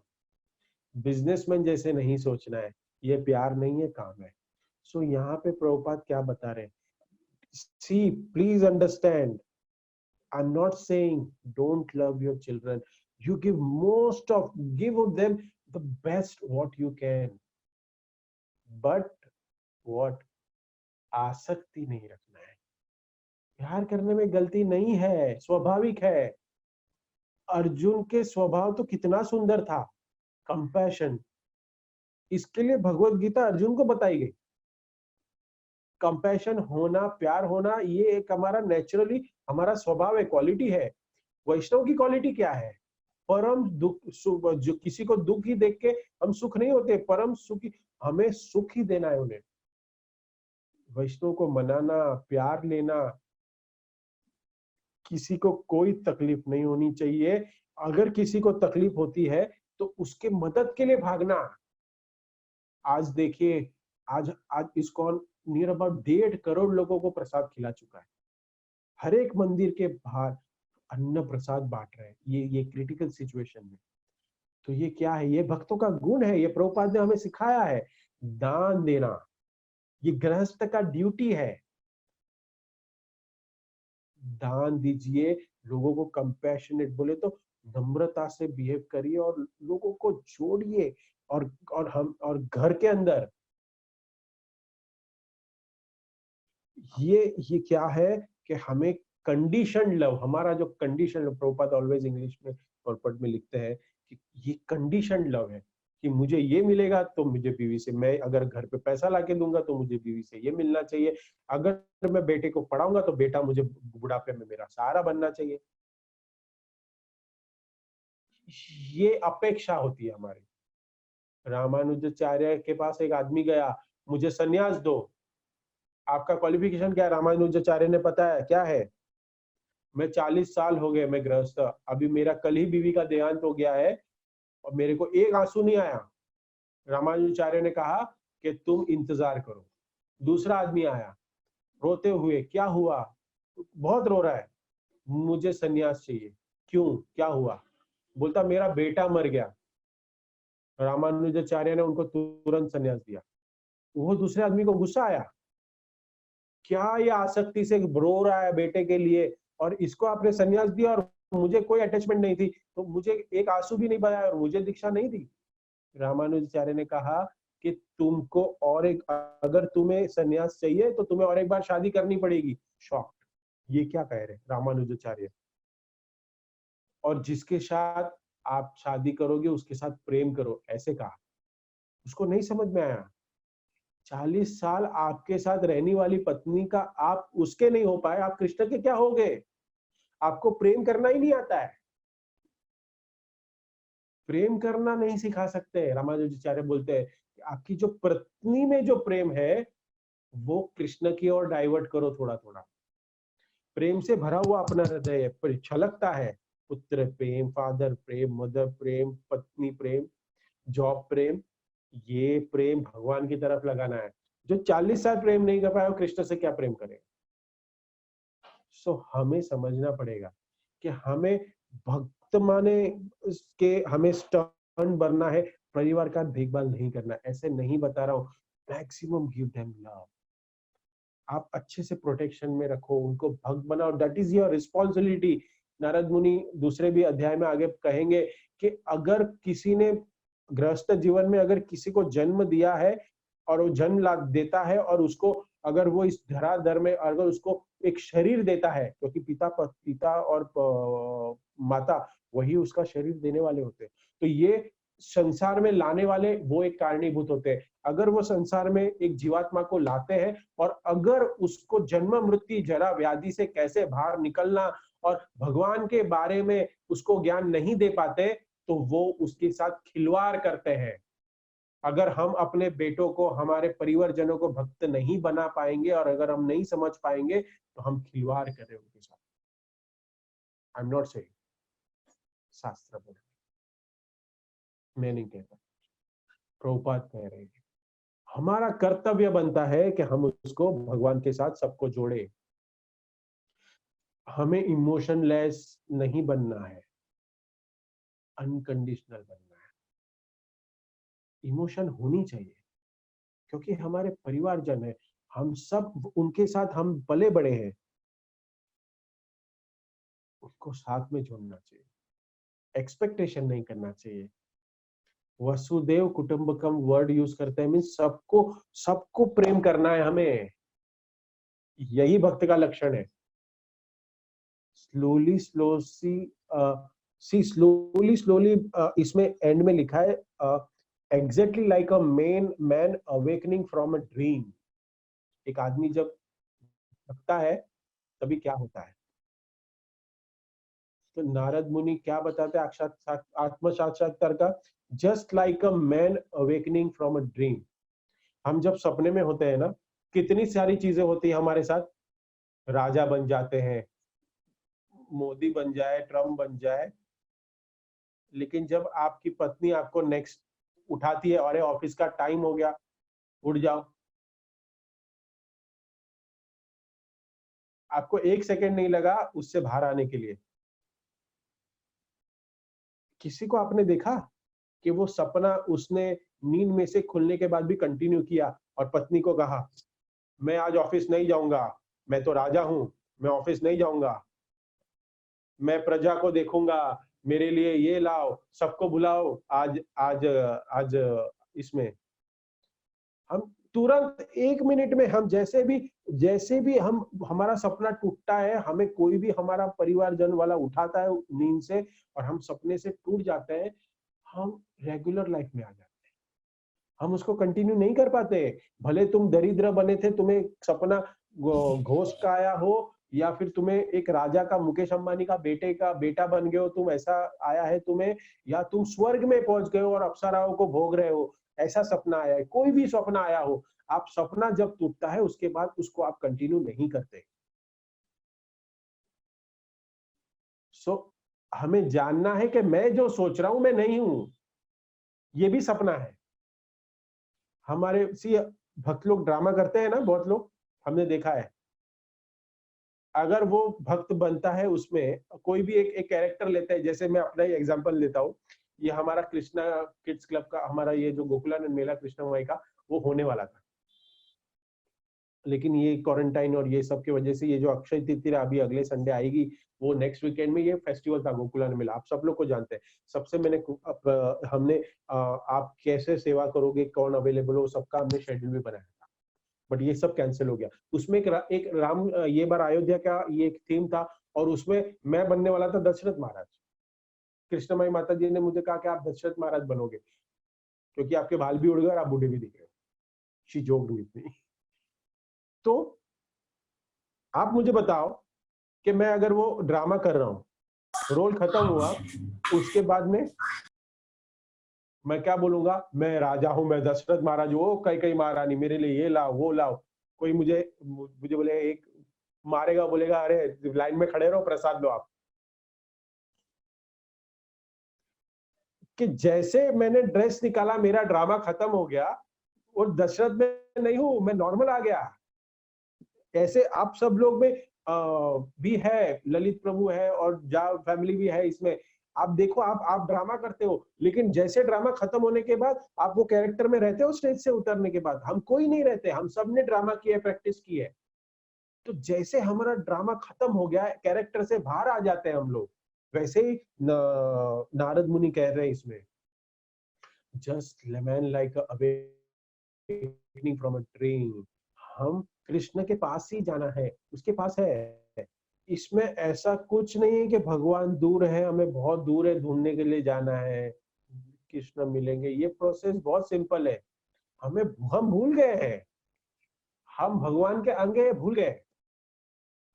बिजनेसमैन जैसे नहीं सोचना है, ये प्यार नहीं है, काम है। सो यहाँ पे प्रभुपाद क्या बता रहे हैं? See, please understand, I am not saying don't love your children, you give them the best what you can, but what, आसक्ति नहीं रखना है। प्यार करने में गलती नहीं है, स्वाभाविक है। अर्जुन के स्वभाव तो कितना सुंदर था, कंपैशन। इसके लिए भगवत गीता अर्जुन को बताई गई। कंपैशन होना, प्यार होना, ये एक हमारा नेचुरली हमारा स्वभाव है, क्वालिटी है। वैष्णव की क्वालिटी क्या है? परम दुख जो किसी को दुख ही देख के हम सुख नहीं होते, परम सुखी हमें सुख ही देना है उन्हें। वैष्णव को मनाना, प्यार लेना, किसी को कोई तकलीफ नहीं होनी चाहिए। अगर किसी को तकलीफ होती है तो उसके मदद के लिए भागना। आज देखिए, आज आज इस्कॉन नियर अबाउट 1.5 करोड़ लोगों को प्रसाद खिला चुका है। हर एक मंदिर के बाहर अन्न प्रसाद बांट रहे हैं, ये क्रिटिकल सिचुएशन में। तो ये क्या है? ये भक्तों का गुण है, ये प्रभुपाद ने हमें सिखाया है। दान देना ये गृहस्थ का ड्यूटी है। दान दीजिए, लोगों को कंपैशनेट, बोले तो नम्रता से बिहेव करिए और लोगों को जोड़िए। और घर के अंदर ये क्या है कि हमें कंडीशन लव, हमारा जो condition love, Prabhupada always English में पर्पट में लिखते हैं कि ये कंडीशन लव है कि मुझे ये मिलेगा तो मुझे बीवी से, मैं अगर घर पे पैसा लाके दूंगा तो मुझे बीवी से ये मिलना चाहिए, अगर मैं बेटे को पढ़ाऊंगा तो बेटा मुझे बुढ़ापे में मेरा सहारा बनना चाहिए। ये अपेक्षा होती है हमारी। रामानुजाचार्य के पास एक आदमी गया, मुझे सन्यास दो। आपका क्वालिफिकेशन क्या है? रामानुजाचार्य ने पता है क्या है? मैं 40 साल हो गए, मैं गृहस्थ, अभी मेरा कल ही बीवी का देहांत हो गया है और मेरे को एक आंसू नहीं आया। रामानुजाचार्य ने कहा कि तुम इंतजार करो। दूसरा आदमी आया रोते हुए, क्या हुआ? बहुत रो रहा है, मुझे सन्यास चाहिए। क्यों, क्या हुआ? बोलता मेरा बेटा मर गया। रामानुजाचार्य ने उनको तुरंत सन्यास दिया। वो दूसरे आदमी को गुस्सा आया, क्या ये आसक्ति से रो रहा है बेटे के लिए और इसको आपने सन्यास दिया और मुझे कोई अटैचमेंट नहीं थी, तो मुझे एक आंसू भी नहीं बहाया और मुझे दीक्षा नहीं दी। रामानुजाचार्य ने कहा कि तुमको और एक, अगर तुम्हें सन्यास चाहिए तो तुम्हें और एक बार शादी करनी पड़ेगी। शॉक्ड, ये क्या कह रहे रामानुजाचार्य? और जिसके साथ आप शादी करोगे उसके साथ प्रेम करो, ऐसे कहा। उसको नहीं समझ में आया। 40 साल आपके साथ रहने वाली पत्नी का आप उसके नहीं हो पाए, आप कृष्ण के क्या हो गए? आपको प्रेम करना ही नहीं आता है, प्रेम करना नहीं सिखा सकते। रामानुजाचार्य बोलते हैं कि आपकी जो पत्नी में जो प्रेम है वो कृष्ण की ओर डाइवर्ट करो थोड़ा थोड़ा। प्रेम से भरा हुआ अपना हृदय छलकता है, पुत्र प्रेम, फादर प्रेम, मदर प्रेम, पत्नी प्रेम, जॉब प्रेम, ये प्रेम भगवान की तरफ लगाना है। जो 40 साल प्रेम नहीं कर पाया वो कृष्ण से क्या प्रेम करेगा? सो हमें समझना पड़ेगा कि हमें भक्त माने के हमें स्टर्न बनना है, परिवार का देखभाल नहीं करना। ऐसे नहीं बता रहा हूँ, मैक्सिमम गिव देम लव। आप अच्छे से प्रोटेक्शन में रखो, उनको भक्त बनाओ, that is your responsibility. Narad मुनि दूसरे भी अध्याय में आगे कहेंगे कि अगर किसी ने गृहस्थ जीवन में अगर किसी को जन्म दिया है और वो जन्म ला देता है और उसको अगर वो इस धराधर में अगर उसको एक शरीर देता है, क्योंकि पिता और माता वही उसका शरीर देने वाले होते हैं, तो ये संसार में लाने वाले वो एक कारणीभूत होते हैं। अगर वो संसार में एक जीवात्मा को लाते हैं और अगर उसको जन्म मृत्यु जरा व्याधि से कैसे बाहर निकलना और भगवान के बारे में उसको ज्ञान नहीं दे पाते, तो वो उसके साथ खिलवाड़ करते हैं। अगर हम अपने बेटों को, हमारे परिवारजनों को भक्त नहीं बना पाएंगे और अगर हम नहीं समझ पाएंगे तो हम खिलवाड़ कर रहे हैं उनके साथ। आई एम नॉट सेइंग, शास्त्र बोल, मैं नहीं कहता, प्रभुपाद कह रहे हैं। हमारा कर्तव्य बनता है कि हम उसको भगवान के साथ सबको जोड़े। हमें इमोशनलेस नहीं बनना है, अनकंडीशनल बनना है। इमोशन होनी चाहिए क्योंकि हमारे परिवारजन है, हम सब उनके साथ हम पले बड़े हैं, उसको साथ में जोड़ना चाहिए, एक्सपेक्टेशन नहीं करना चाहिए। वसुदेव कुटुंबकम वर्ड यूज करते हैं, मीन्स सबको सबको प्रेम करना है हमें, यही भक्त का लक्षण है। स्लोली स्लोली इसमें एंड में लिखा है exactly like a man awakening from a dream. एक आदमी जब थकता है तभी क्या होता है? तो नारद मुनि क्या बताते हैं आत्म साक्षात्कार का? Just like a man awakening from a dream. हम जब सपने में होते हैं ना, कितनी सारी चीजें होती है हमारे साथ। राजा बन जाते हैं, मोदी बन जाए, ट्रम्प बन जाए, लेकिन जब आपकी पत्नी आपको नेक्स्ट उठाती है, अरे ऑफिस का टाइम हो गया, उठ जाओ, आपको एक सेकंड नहीं लगा उससे बाहर आने के लिए। किसी को आपने देखा कि वो सपना उसने नींद में से खुलने के बाद भी कंटिन्यू किया और पत्नी को कहा, मैं आज ऑफिस नहीं जाऊंगा, मैं तो राजा हूं, मैं ऑफिस नहीं जाऊंगा, मैं प्रजा को देखूंगा, मेरे लिए ये लाओ, सबको बुलाओ, आज आज आज इसमें हम तुरंत 1 मिनट में, हम जैसे भी हम हमारा सपना टूटता है, हमें कोई भी हमारा परिवारजन वाला उठाता है नींद से और हम सपने से टूट जाते हैं, हम रेगुलर लाइफ में आ जाते हैं। हम उसको कंटिन्यू नहीं कर पाते। भले तुम दरिद्र बने थे, तुम्हें सपना घोष का आया हो, या फिर तुम्हें एक राजा का, मुकेश अंबानी का बेटा बन गए हो, तुम ऐसा आया है तुम्हें, या तुम स्वर्ग में पहुंच गए हो और अप्सराओं को भोग रहे हो, ऐसा सपना आया है, कोई भी सपना आया हो, आप सपना जब टूटता है उसके बाद उसको आप कंटिन्यू नहीं करते। सो हमें जानना है कि मैं जो सोच रहा हूं मैं नहीं हूं, ये भी सपना है। हमारे सी भक्त लोग ड्रामा करते हैं ना, बहुत लोग हमने देखा है। अगर वो भक्त बनता है, उसमें कोई भी एक कैरेक्टर लेता है, जैसे मैं अपना ही एग्जांपल लेता हूँ, ये हमारा कृष्णा किड्स क्लब का, हमारा ये जो गोकुलानंद मेला कृष्णमय का, वो होने वाला था, लेकिन ये क्वारंटाइन और ये सब की वजह से, ये जो अक्षय तृतीया अभी अगले संडे आएगी, वो नेक्स्ट वीकेंड में, ये फेस्टिवल था गोकुलानंद मेला, आप सब लोग को जानते हैं। सबसे मैंने हमने आप कैसे सेवा करोगे, कौन अवेलेबल हो, सबका हमने शेड्यूल भी बनाया था, बट ये सब कैंसिल हो गया। उसमें एक राम, ये बार अयोध्या का ये एक थीम था, और उसमें मैं बनने वाला था दशरथ महाराज। कृष्णमयी माता जी ने मुझे कहा कि आप दशरथ महाराज बनोगे, क्योंकि आपके बाल भी उड़ गए और आप बूढ़े भी दिख रहे हो। She joked with me. तो आप मुझे बताओ कि मैं अगर वो ड्रामा कर रहा हूँ, रोल खत्म हुआ, उसके बाद में मैं क्या बोलूंगा, मैं राजा हूं, मैं दशरथ महाराज हूँ, कई कई महारानी, मेरे लिए ये लाओ वो लाओ। कोई मुझे मुझे बोले, एक मारेगा, बोलेगा अरे लाइन में खड़े रहो, प्रसाद लो आप। कि जैसे मैंने ड्रेस निकाला, मेरा ड्रामा खत्म हो गया, और दशरथ में नहीं हूं, मैं नॉर्मल आ गया। ऐसे आप सब लोग में भी है, ललित प्रभु है और जा फैमिली भी है इसमें। आप देखो, आप ड्रामा करते हो, लेकिन जैसे ड्रामा खत्म होने के बाद आप वो कैरेक्टर में रहते हो, स्टेज से उतरने के बाद हम कोई नहीं रहते, हम सब ने ड्रामा किया है, प्रैक्टिस की है। तो जैसे हमारा ड्रामा खत्म हो गया, कैरेक्टर से बाहर आ जाते हैं हम लोग, वैसे ही नारद मुनि कह रहे हैं इसमें, just man like awakening from a dream. हम कृष्ण के पास ही जाना है, उसके पास है। इसमें ऐसा कुछ नहीं है कि भगवान दूर है, हमें बहुत दूर है ढूंढने के लिए जाना है, कृष्ण मिलेंगे, ये प्रोसेस बहुत सिंपल है। हमें हम भूल गए हैं, हम भगवान के अंग है, भूल गए।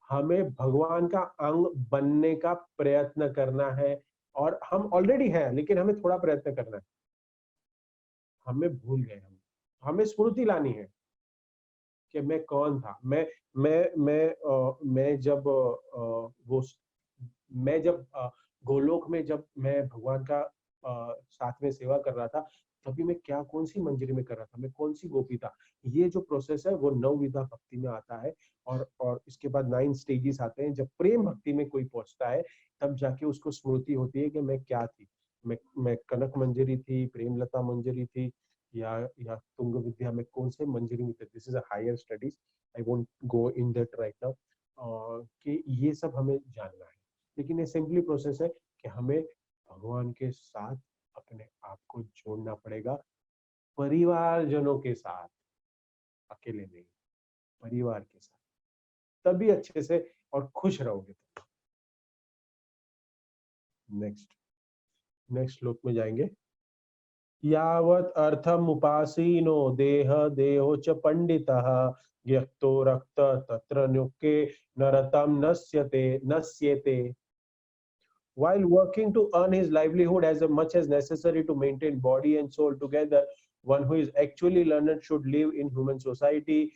हमें भगवान का अंग बनने का प्रयत्न करना है, और हम ऑलरेडी हैं, लेकिन हमें थोड़ा प्रयत्न करना है। हमें भूल गए, हमें स्मृति लानी है कि मैं कौन था। मैं जब गोलोक में, जब मैं भगवान का साथ में सेवा कर रहा था, तभी मैं क्या, कौन सी मंजरी में कर रहा था, मैं कौन सी गोपी था। ये जो प्रोसेस है वो नवविधा भक्ति में आता है, और इसके बाद 9 स्टेजेस आते हैं। जब प्रेम भक्ति में कोई पहुंचता है, तब जाके उसको स्मृति होती है कि मैं क्या थी। मैं कनक मंजरी थी, प्रेमलता मंजरी थी, या तुंग विद्या में कौन से मंजरी में थे। This is a higher studies, I won't go in that right now, कि ये सब हमें जानना है। लेकिन ये सिंपली प्रोसेस है कि हमें भगवान के साथ अपने आप को जोड़ना पड़ेगा, परिवारजनों के साथ, अकेले नहीं, परिवार के साथ, तभी अच्छे से और खुश रहोगे। नेक्स्ट श्लोक में जाएंगे। यावत् अर्थम उपासीनो देह देहो च पंडितः यक्तो रक्त तत्र न्युके Narottam नश्यते। while working to earn his livelihood as much as necessary to maintain body and soul together. One who is actually learned should live in human society,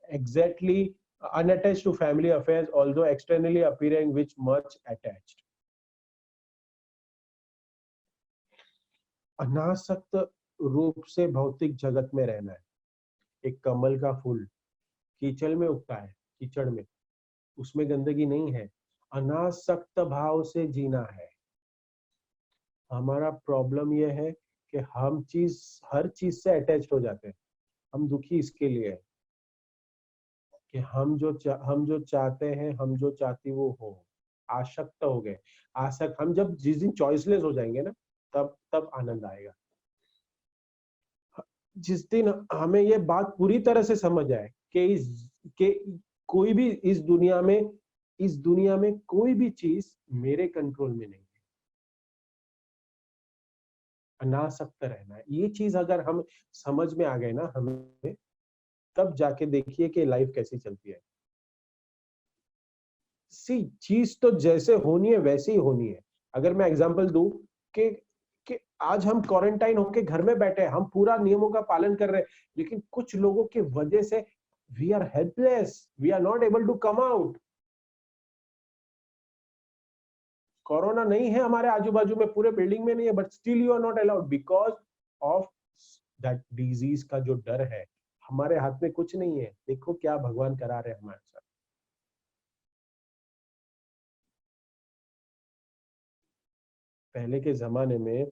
exactly, unattached to family affairs, although externally appearing with much attached. अनासक्त रूप से भौतिक जगत में रहना है। एक कमल का फूल कीचड़ में उगता है, कीचड़ में, उसमें गंदगी नहीं है। अनासक्त भाव से जीना है। हमारा प्रॉब्लम यह है कि हम हर चीज से अटैच हो जाते हैं। हम दुखी इसके लिए है कि हम जो चाहते हैं, हम जो चाहती वो हो, आसक्त हो गए। आसक्त, हम जब जिस दिन चॉइसलेस हो जाएंगे ना, तब आनंद आएगा। जिस दिन हमें ये बात पूरी तरह से समझ आए कि कोई भी इस दुनिया में कोई भी चीज मेरे कंट्रोल में नहीं है, अनासक्त रहना है। ये चीज अगर हम समझ में आ गए ना हमें, तब जाके देखिए कि लाइफ कैसी चलती है। सी चीज तो जैसे होनी है वैसे ही होनी है। अगर मैं एग्जांपल दूं कि आज हम क्वारंटाइन होके घर में बैठे हैं, हम पूरा नियमों का पालन कर रहे हैं, लेकिन कुछ लोगों की वजह से we are helpless, we are not able to come out. Corona नहीं है हमारे आजू बाजू में, पूरे बिल्डिंग में नहीं है, but still you are not allowed because of that disease का जो डर है। हमारे हाथ में कुछ नहीं है। देखो क्या भगवान करा रहे हैं हमारे साथ। पहले के जमाने में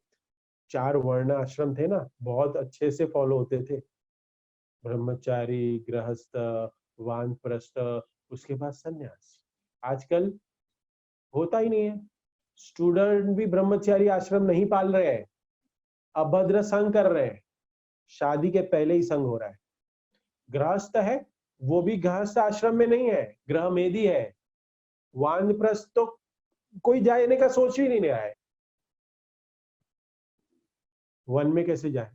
4 वर्ण आश्रम थे ना, बहुत अच्छे से फॉलो होते थे। ब्रह्मचारी, गृहस्थ, वानप्रस्थ, उसके बाद सन्यास। आजकल होता ही नहीं है। स्टूडेंट भी ब्रह्मचारी आश्रम नहीं पाल रहे हैं, अभद्र संग कर रहे हैं, शादी के पहले ही संग हो रहा है। गृहस्थ है, वो भी गृहस्थ आश्रम में नहीं है, गृह मेदी है। वानप्रस्थ तो कोई जाने का सोच ही नहीं रहा है। वन में कैसे जाए,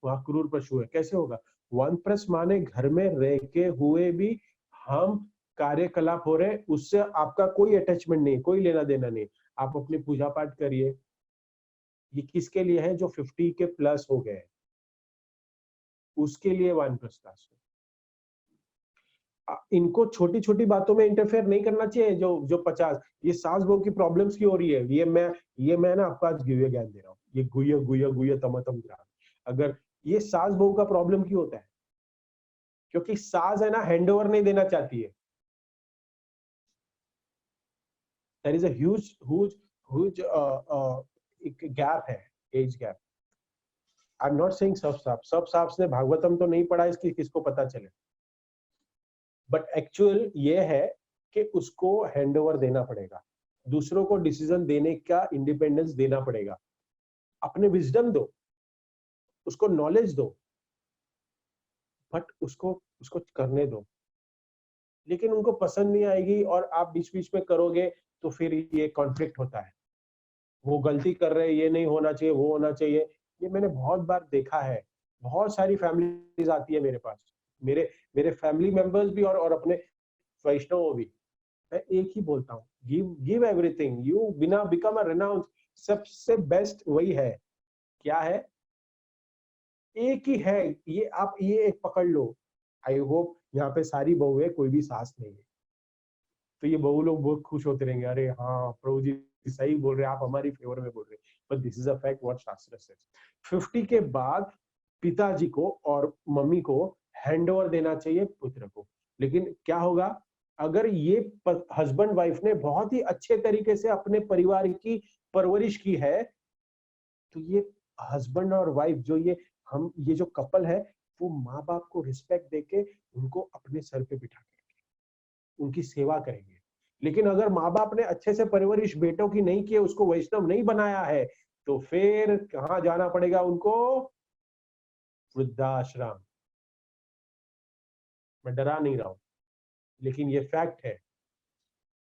वहां क्रूर पशु है, कैसे होगा। वानप्रस्थ माने घर में रह के हुए भी हम कार्यकलाप हो रहे, उससे आपका कोई अटैचमेंट नहीं, कोई लेना देना नहीं। आप अपनी पूजा पाठ करिए। ये किसके लिए है? जो 50 के प्लस हो गए, उसके लिए वानप्रस्थ आश्रम। इनको छोटी छोटी बातों में इंटरफेयर नहीं करना चाहिए। जो 50, ये सास बहू की प्रॉब्लम्स की हो रही है, ये मैं ना आपको आज गुह्य ज्ञान दे रहा हूँ। ये गुह्य गुह्य गुह्य तमतम ज्ञान। अगर ये सास बहू का प्रॉब्लम क्यों होता है? क्योंकि सास है ना हैंड ओवर नहीं देना चाहती है। There is a huge gap है, age gap. I am not saying सब साफ ने भागवतम तो नहीं पढ़ा, इसकी किसको पता चले। बट एक्चुअल ये है कि उसको हैंड ओवर देना पड़ेगा, दूसरों को डिसीजन देने का इंडिपेंडेंस देना पड़ेगा। अपने विजडम दो, उसको नॉलेज दो, बट उसको करने दो। लेकिन उनको पसंद नहीं आएगी और आप बीच बीच में करोगे तो फिर ये कॉन्फ्लिक्ट होता है। वो गलती कर रहे हैं, ये नहीं होना चाहिए, वो होना चाहिए। ये मैंने बहुत बार देखा है। बहुत सारी फैमिलीज आती है मेरे पास, मेरे मेरे फैमिली मेंबर्स भी और अपने वैष्णव भी। मैं एक ही बोलता हूँ, गिव एवरीथिंग, यू बिना बिकम अ रेनाउंस। सबसे बेस्ट वही है। क्या है? एक ही है ये, आप ये एक पकड़ लो। आई होप यहाँ पे सारी बहू है, कोई भी सास नहीं है, तो ये बहू लोग बहुत खुश होते रहेंगे, अरे हाँ प्रभु जी सही बोल रहे हैं, आप हमारी फेवर में बोल रहे हैं। But this is a fact what शास्त्र सेज। 50 के बाद पिताजी को और मम्मी को हैंड ओवर देना चाहिए पुत्र को। लेकिन क्या होगा अगर ये हस्बैंड वाइफ ने बहुत ही अच्छे तरीके से अपने परिवार की परवरिश की है, तो ये हस्बैंड और वाइफ जो ये जो कपल है, वो माँ बाप को रिस्पेक्ट देके उनको अपने सर पे बिठा के उनकी सेवा करेंगे। लेकिन अगर माँ बाप ने अच्छे से परवरिश बेटों की नहीं की, उसको वैष्णव नहीं बनाया है, तो फिर कहाँ जाना पड़ेगा उनको? वृद्धाश्रम। मैं डरा नहीं रहा हूं, लेकिन ये फैक्ट है।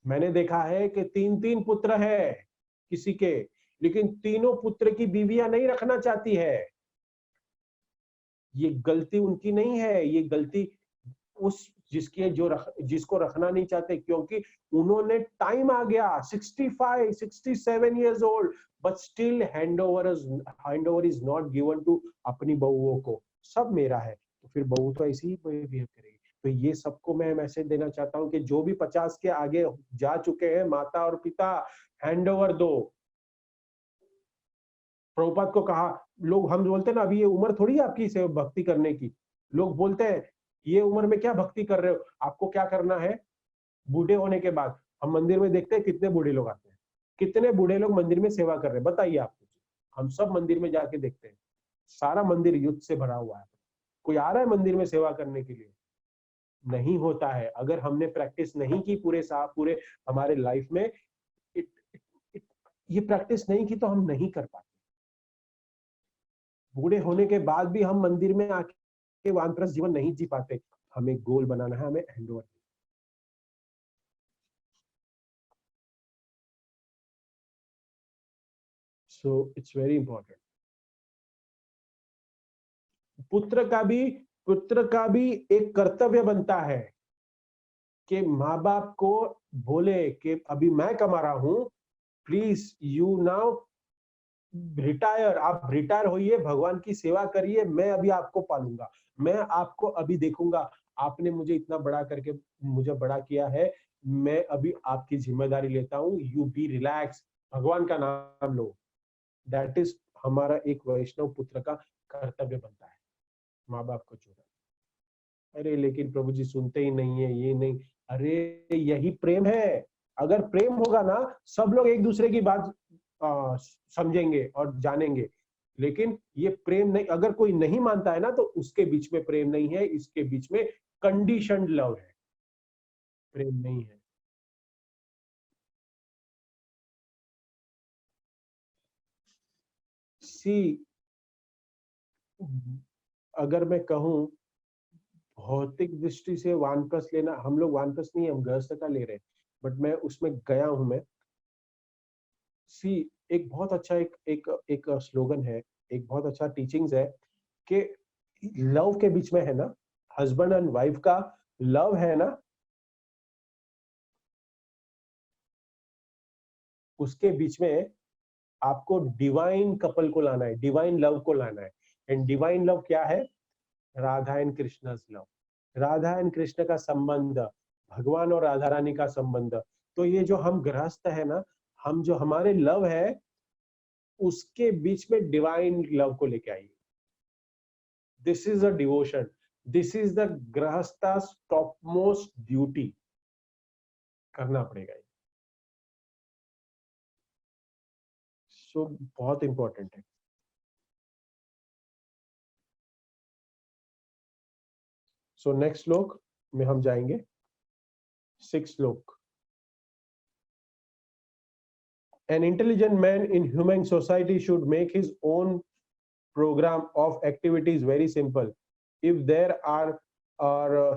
मैंने देखा है कि 3-3 पुत्र है किसी के, लेकिन तीनों पुत्र की बीवियां नहीं रखना चाहती है। ये गलती उनकी नहीं है, ये गलती उस जिसको रखना नहीं चाहते, क्योंकि उन्होंने टाइम आ गया 65 67 years old, but still handover is not given to अपनी बहुओं को। सब मेरा है, तो फिर बहू तो ऐसे ही बिहेव करेगी। तो ये सबको मैं मैसेज देना चाहता हूँ कि जो भी 50 के आगे जा चुके हैं, माता और पिता, हैंडओवर दो। प्रभुपाद को कहा, लोग हम बोलते हैं ना, अभी ये उम्र थोड़ी है आपकी सेवा भक्ति करने की। लोग बोलते हैं ये उम्र में क्या भक्ति कर रहे हो, आपको क्या करना है बूढ़े होने के बाद। हम मंदिर में देखते हैं कितने बूढ़े लोग आते हैं, कितने बूढ़े लोग मंदिर में सेवा कर रहे हैं, बताइए आप। हम सब मंदिर में जाके देखते हैं, सारा मंदिर युद्ध से भरा हुआ है। कोई आ रहा है मंदिर में सेवा करने के लिए? नहीं होता है। अगर हमने प्रैक्टिस नहीं की पूरे हमारे लाइफ में, ये प्रैक्टिस नहीं की तो हम नहीं कर पाते। बूढ़े होने के बाद भी हम मंदिर में आके वानप्रस्थ जीवन नहीं जी पाते। हमें गोल बनाना है, हमें handover. So it's very important. पुत्र का भी एक कर्तव्य बनता है कि माँ बाप को बोले कि अभी मैं कमा रहा हूं, प्लीज यू नाउ रिटायर, आप रिटायर होइए, भगवान की सेवा करिए, मैं अभी आपको पालूंगा, मैं आपको अभी देखूंगा, आपने मुझे इतना बड़ा करके मुझे बड़ा किया है, मैं अभी आपकी जिम्मेदारी लेता हूँ, यू बी रिलैक्स, भगवान का नाम लो। दैट इज हमारा एक वैष्णव पुत्र का कर्तव्य बनता है, माँ बाप को चुना। अरे लेकिन प्रभु जी सुनते ही नहीं है, ये नहीं। अरे यही प्रेम है। अगर प्रेम होगा ना, सब लोग एक दूसरे की बात समझेंगे और जानेंगे। लेकिन ये प्रेम नहीं, अगर कोई नहीं मानता है ना, तो उसके बीच में प्रेम नहीं है, इसके बीच में कंडीशनड लव है, प्रेम नहीं है। सी, अगर मैं कहूं, भौतिक दृष्टि से वानप्रस्थ लेना, हम लोग वानप्रस्थ नहीं, हम गृहस्थता ले रहे हैं, बट मैं उसमें गया हूं मैं। सी, एक बहुत अच्छा एक स्लोगन है, एक बहुत अच्छा टीचिंग्स है कि लव के बीच में है ना, हस्बैंड एंड वाइफ का लव है ना, उसके बीच में आपको डिवाइन कपल को लाना है, डिवाइन लव को लाना है। एंड डिवाइन लव क्या है? Radha and Krishna love, Radha and Krishna का संबंध, भगवान और राधा रानी का संबंध। तो ये जो हम गृहस्थ है ना, हम जो हमारे लव है, उसके बीच में डिवाइन लव को लेके आइए। This is a devotion, this is the गृहस्था top most duty, करना पड़ेगा। सो बहुत इंपॉर्टेंट है। सो नेक्स्ट श्लोक में हम जाएंगे, 6 श्लोक। An intelligent man in human society should make his own program of activities very simple. If there are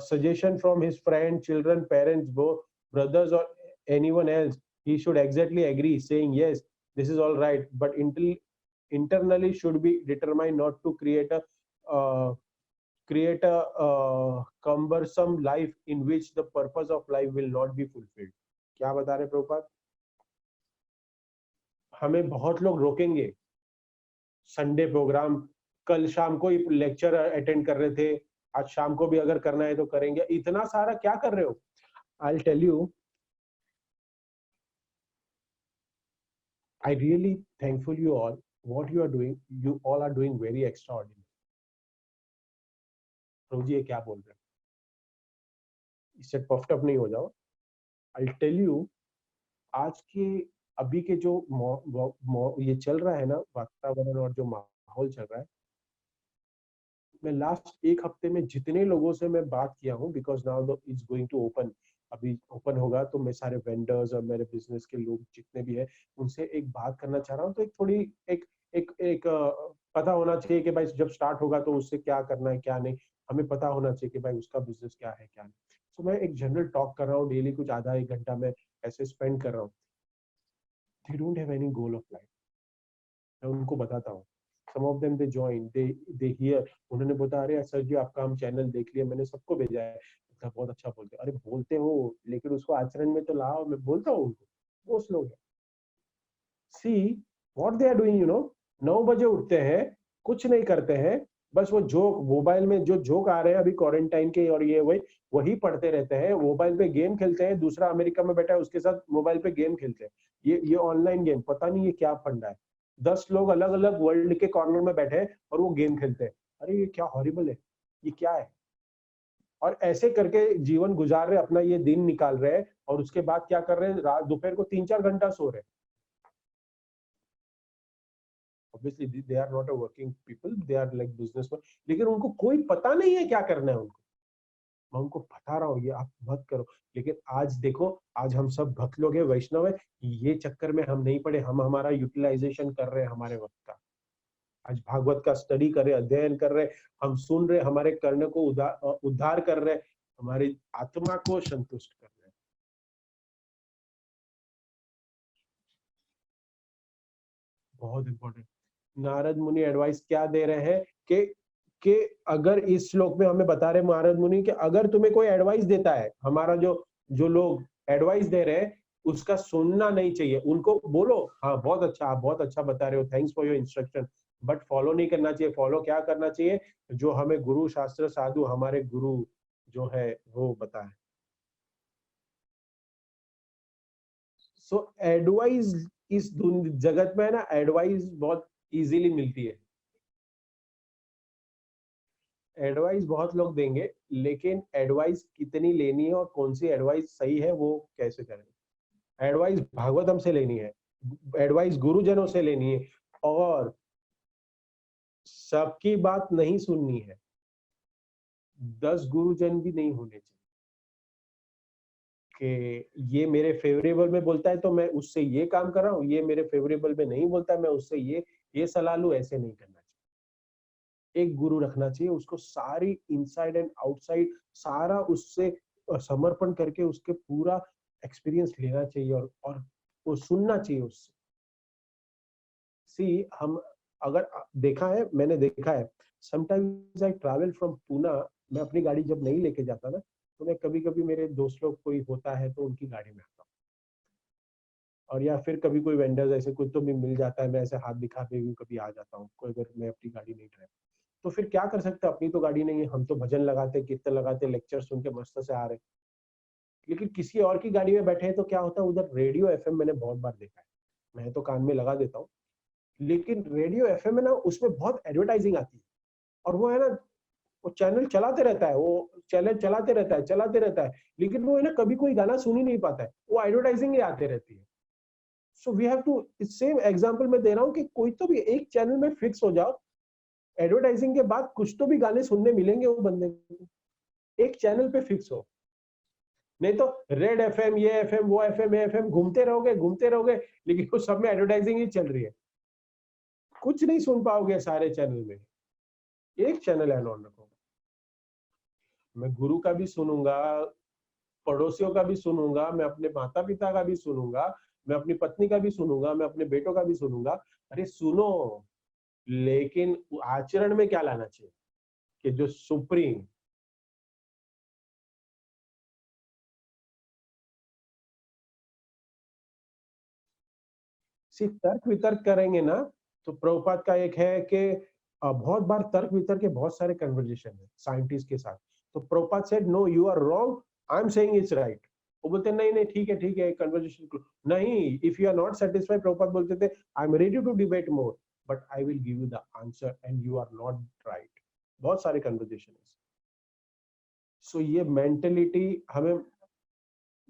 suggestion from his friend, children, parents, both brothers or anyone else, he should exactly agree, saying yes, this is all right, but internally should be determined not to uh, create a cumbersome life in which the purpose of life will not be fulfilled. क्या बता रहे प्रभुपाद? हमें बहुत लोग रोकेंगे। Sunday programme, कल शाम को ही लेक्चर अटेंड कर रहे थे, आज शाम को भी अगर करना है तो करेंगे। इतना सारा क्या कर रहे हो? I tell you, I really thankful you all, what you are doing, you all are doing very extraordinary. प्रभु जी ये क्या बोल रहे हैं? इससे पफ्ड अप नहीं हो जाओ। आई टेल यू, आज के अभी के जो ये चल रहा है ना वातावरण और जो माहौल चल रहा है, मैं लास्ट एक हफ्ते में जितने लोगों से मैं बात किया हूँ, because now the is going to open, अभी ओपन होगा, तो मैं सारे वेंडर्स और मेरे बिजनेस के लोग जितने भी है, उनसे एक बात करना चाह रहा हूँ। तो एक थोड़ी एक एक एक पता होना चाहिए कि भाई जब स्टार्ट होगा तो उससे क्या करना है क्या नहीं, हमें पता होना चाहिए कि भाई उसका बिजनेस क्या है क्या नहीं। तो मैं एक जनरल टॉक कर रहा हूँ डेली, कुछ आधा एक घंटा मैं ऐसे स्पेंड कर रहा हूँ। They don't have any goal of life. मैं उनको बताता हूँ some of them they join, they hear, उन्होंने बोला अरे सर जी आपका हम चैनल देख लिया, मैंने सबको भेजा है, बहुत अच्छा बोलते हो, अरे बोलते हो लेकिन उसको आचरण में तो लाओ, मैं बोलता हूँ उनको, वो लोग see what they are doing, 9 बजे उठते हैं, कुछ नहीं करते हैं, बस वो जोक मोबाइल में जो जोक आ रहे हैं अभी क्वारंटाइन के और ये वही पढ़ते रहते हैं, मोबाइल पे गेम खेलते हैं, दूसरा अमेरिका में बैठा है उसके साथ मोबाइल पे गेम खेलते हैं, ये ऑनलाइन गेम, पता नहीं ये क्या फंडा है, 10 लोग अलग अलग वर्ल्ड के कॉर्नर में बैठे हैं और वो गेम खेलते हैं, अरे ये क्या हॉरिबल है, ये क्या है, और ऐसे करके जीवन गुजार रहे, अपना ये दिन निकाल रहे हैं, और उसके बाद क्या कर रहे हैं, रात दोपहर को 3-4 घंटा सो रहे हैं। Obviously they are not a working people, they are like businessmen, लेकिन उनको कोई पता नहीं है क्या करना है उनको, मैं उनको बता रहा हूँ ये आप मत करो, लेकिन आज देखो, आज हम सब भक्त लोग हैं, वैष्णव है, ये चक्कर में हम नहीं पड़े, हम हमारा यूटिलाइजेशन कर रहे हैं हमारे वक्त का, आज भागवत का स्टडी कर रहे, अध्ययन कर रहे, हम सुन रहे, हमारे कर्ण को उद्धार कर रहे, हमारी आत्मा को संतुष्ट कर रहे हैं। बहुत इंपॉर्टेंट। नारद मुनि एडवाइस क्या दे रहे हैं कि अगर इस श्लोक में हमें बता रहे नारद मुनि कि अगर तुम्हें कोई एडवाइस देता है, हमारा जो जो लोग एडवाइस दे रहे हैं उसका सुनना नहीं चाहिए, उनको बोलो हाँ बहुत अच्छा, आप बहुत अच्छा बता रहे हो, thanks for your instruction, but follow नहीं करना चाहिए। फॉलो क्या करना चाहिए, जो हमें गुरु शास्त्र साधु हमारे गुरु जो है वो बताए। सो एडवाइस इस जगत में है ना, एडवाइस बहुत इजीली मिलती है, एडवाइस बहुत लोग देंगे, लेकिन एडवाइस कितनी लेनी है और कौन सी एडवाइस सही है वो कैसे करें। एडवाइस भागवतम से लेनी है, एडवाइस गुरुजनों से लेनी है, और सबकी बात नहीं सुननी है, 10 गुरुजन भी नहीं होने चाहिए कि ये मेरे फेवरेबल में बोलता है तो मैं उससे ये काम कर रहा हूँ, ये मेरे फेवरेबल में नहीं बोलता है मैं उससे ये सलाह लूं, ऐसे नहीं करना चाहिए। एक गुरु रखना चाहिए, उसको सारी इनसाइड एंड आउटसाइड सारा उससे समर्पण करके उसके पूरा एक्सपीरियंस लेना चाहिए, और वो सुनना चाहिए उससे। सी हम अगर देखा है, मैंने देखा है, sometimes I travel from Poona, मैं अपनी गाड़ी जब नहीं लेके जाता ना, तो मैं कभी कभी मेरे दोस्त लोग कोई होता है तो उनकी गाड़ी में आता हूँ, और या फिर कभी कोई वेंडर्स ऐसे कुछ तो भी मिल जाता है, मैं ऐसे हाथ दिखा के भी कभी आ जाता हूँ, कोई अगर मैं अपनी गाड़ी नहीं ड्राइव, तो फिर क्या कर सकते हैं, अपनी तो गाड़ी नहीं है, हम तो भजन लगाते, कीर्तन लगाते, लेक्चर सुन के मस्त से आ रहे, लेकिन किसी और की गाड़ी में बैठे हैं तो क्या होता है, उधर रेडियो एफएम मैंने बहुत बार देखा है, मैं तो कान में लगा देता हूँ, लेकिन रेडियो एफएम में ना उसमें बहुत एडवर्टाइजिंग आती है, और वो है ना, वो चैनल चलाते रहता है, वो चैनल चलाते रहता है, लेकिन वो है ना कभी कोई गाना सुन ही नहीं पाता है, वो एडवर्टाइजिंग ही आते रहती है। So we have to, same example मैं दे रहा हूँ कि कोई तो भी एक चैनल में फिक्स हो जाओ, एडवर्टाइजिंग के बाद कुछ तो भी गाने सुनने मिलेंगे वो बंदे को, एक चैनल पे फिक्स हो, नहीं तो रेड एफएम, ये एफएम, वो एफएम, ये एफएम घूमते रहोगे, लेकिन वो सब में एडवर्टाइजिंग ही चल रही है, कुछ नहीं सुन पाओगे सारे चैनल में, एक चैनल है ऑन रखो। मैं गुरु का भी सुनूंगा, पड़ोसियों का भी सुनूंगा, मैं अपने माता पिता का भी सुनूंगा, मैं अपनी पत्नी का भी सुनूंगा, मैं अपने बेटों का भी सुनूंगा, अरे सुनो, लेकिन आचरण में क्या लाना चाहिए, कि जो सुप्रीम, सिर्फ तर्क वितर्क करेंगे ना, तो प्रभुपाद का एक है कि बहुत बार तर्क वितर्क के बहुत सारे कन्वर्जेशन है साइंटिस्ट के साथ, तो Prabhupada said no you are wrong, I am saying it's right, वो बोलते नहीं नहीं ठीक है कन्वर्जेशन नहीं, if you are not satisfied, Prabhupada बोलते थे I am ready to debate more, but I will give you the answer and you are not right, बहुत सारे कन्वर्जेशन है। सो ये मेंटेलिटी हमें,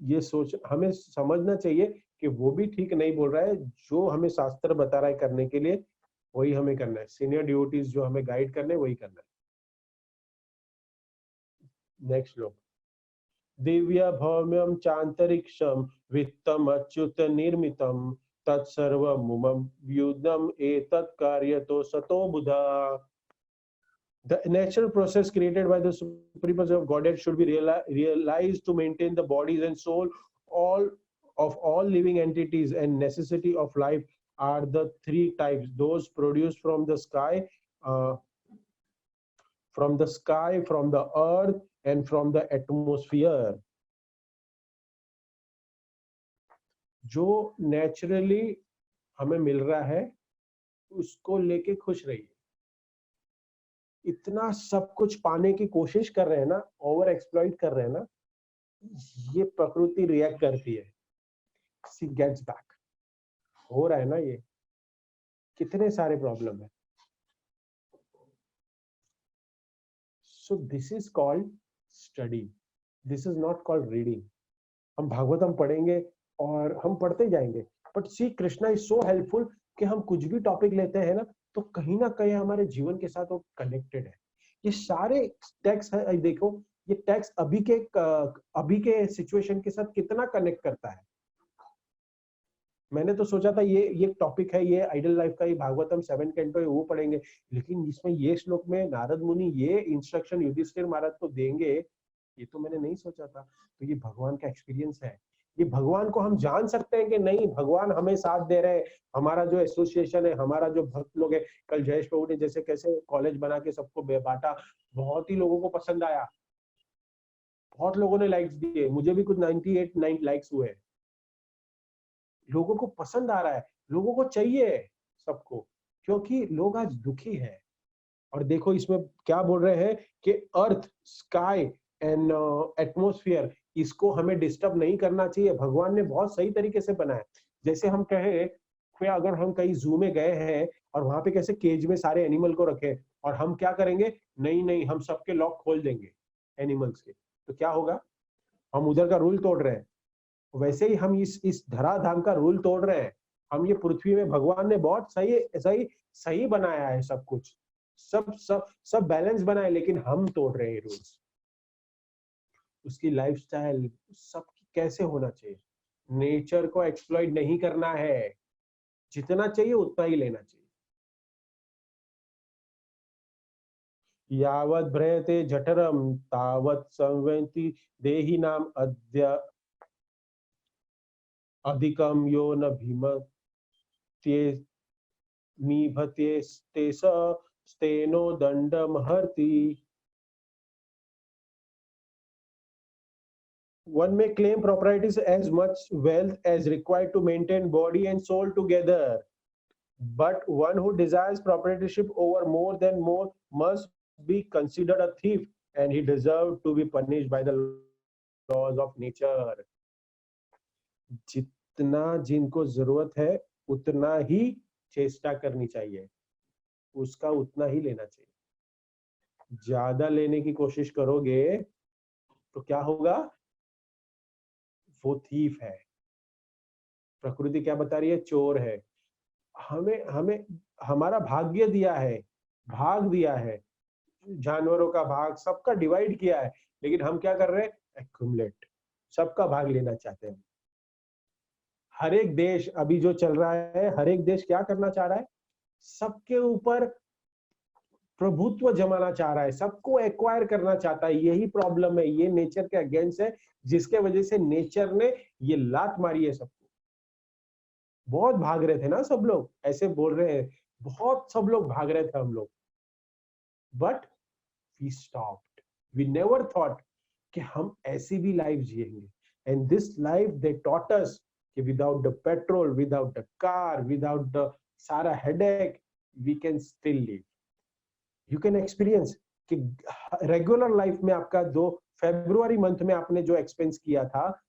ये सोच हमें समझना चाहिए कि वो भी ठीक नहीं बोल रहा है, जो हमें शास्त्र बता रहा है करने के लिए वही हमें करना है, सीनियर ड्यूटीज जो हमें गाइड करने वही करना है। नेक्स्ट श्लोक, दिव्य भौम्यम चांतरिक्षम वित्तम अच्युत निर्मितम तत्सर्वमुमं व्युदम एतत् कार्यतो सतो बुधा। The natural process created by the supreme person of Godhead should be realized to maintain the bodies and soul all of all living entities and necessity of life are the three types, those produced from the sky, from the earth and from the atmosphere. जो naturally हमें मिल रहा है उसको लेके खुश रहिए। इतना सब कुछ पाने की कोशिश कर रहे हैं ना, ओवर एक्सप्लॉइट कर रहे हैं ना, ये प्रकृति रिएक्ट करती है, शी गेट्स बैक। हो रहा है ना, ये कितने सारे प्रॉब्लम है। So this is called study, this is not called reading. हम भागवतम पढ़ेंगे और हम पढ़ते जाएंगे, but see Krishna is so helpful कि हम कुछ भी टॉपिक लेते हैं ना तो कहीं ना कहीं हमारे जीवन के साथ वो कनेक्टेड है। ये सारे टेक्स्ट है, देखो ये टेक्स्ट अभी के सिचुएशन के साथ कितना कनेक्ट करता है। मैंने तो सोचा था ये टॉपिक है, ये आइडल लाइफ का, ये भागवतम 7 कैंटो है वो पढ़ेंगे, लेकिन इसमें ये श्लोक में नारद मुनि ये इंस्ट्रक्शन युधिष्ठिर महाराज को देंगे, ये तो मैंने नहीं सोचा था। तो ये भगवान का एक्सपीरियंस है। ये भगवान को हम जान सकते हैं कि नहीं, भगवान हमें साथ दे रहे हैं। हमारा जो एसोसिएशन है, हमारा जो भक्त लोग है, कल जयेश प्रभु ने जैसे कैसे कॉलेज बना के सबको बांटा, बहुत ही लोगों को पसंद आया, बहुत लोगों ने लाइक्स दिए, मुझे भी कुछ 98 लाइक्स हुए। लोगों को पसंद आ रहा है, लोगों को चाहिए सबको, क्योंकि लोग आज दुखी है। और देखो इसमें क्या बोल रहे हैं कि अर्थ, स्काई एंड एटमॉस्फेयर, इसको हमें डिस्टर्ब नहीं करना चाहिए। भगवान ने बहुत सही तरीके से बनाया। जैसे हम कहे कि अगर हम कहीं जू में गए हैं और वहां पे कैसे केज में सारे एनिमल को रखे और हम क्या करेंगे, नहीं हम सबके लॉक खोल देंगे एनिमल्स के, तो क्या होगा, हम उधर का रूल तोड़ रहे हैं। वैसे ही हम इस धराधाम का रूल तोड़ रहे हैं। हम ये पृथ्वी में भगवान ने बहुत सही बनाया है, सब कुछ सब बैलेंस बनाए, लेकिन हम तोड़ रहे हैं रूल्स। उसकी लाइफस्टाइल सब कैसे होना चाहिए, नेचर को एक्सप्लॉइट नहीं करना है, जितना चाहिए उतना ही लेना चाहिए। यावत् भ्रयते जठरम तावत् संवेति देहि नाम अद्य अधिकम यो न भीमत्येमीभते स्तेनो दंडमहर्ति। One may claim properties as much wealth as required to maintain body and soul together, but one who desires proprietorship over more than more must be considered a thief, and he deserves to be punished by the laws of nature. जितना जिनको जरूरत है उतना ही चेष्टा करनी चाहिए, उसका उतना ही लेना चाहिए। ज्यादा लेने की कोशिश करोगे तो क्या होगा, वो थीफ है। प्रकृति क्या बता रही है, चोर है। हमें हमारा भाग्य दिया है, भाग दिया है, जानवरों का भाग सबका डिवाइड किया है, लेकिन हम क्या कर रहे हैं, एक्यूमुलेट, सबका भाग लेना चाहते हैं। हर एक देश अभी जो चल रहा है, हर एक देश क्या करना चाह रहा है, सबके ऊपर प्रभुत्व जमाना चाह रहा है, सबको एक्वायर करना चाहता है। यही प्रॉब्लम है, ये नेचर के अगेंस्ट है, जिसके वजह से नेचर ने ये लात मारी है सबको। बहुत भाग रहे थे ना सब लोग, ऐसे बोल रहे हैं, बहुत सब लोग भाग रहे थे हम लोग, but we stopped, we never thought कि हम ऐसी भी लाइफ जिएंगे। And this life they taught us कि without the petrol, without the car, without the सारा headache, we can still live. You can experience कि रेगुलर लाइफ में आपका जो फरवरी मंथ में आपने जो एक्सपेंस किया था,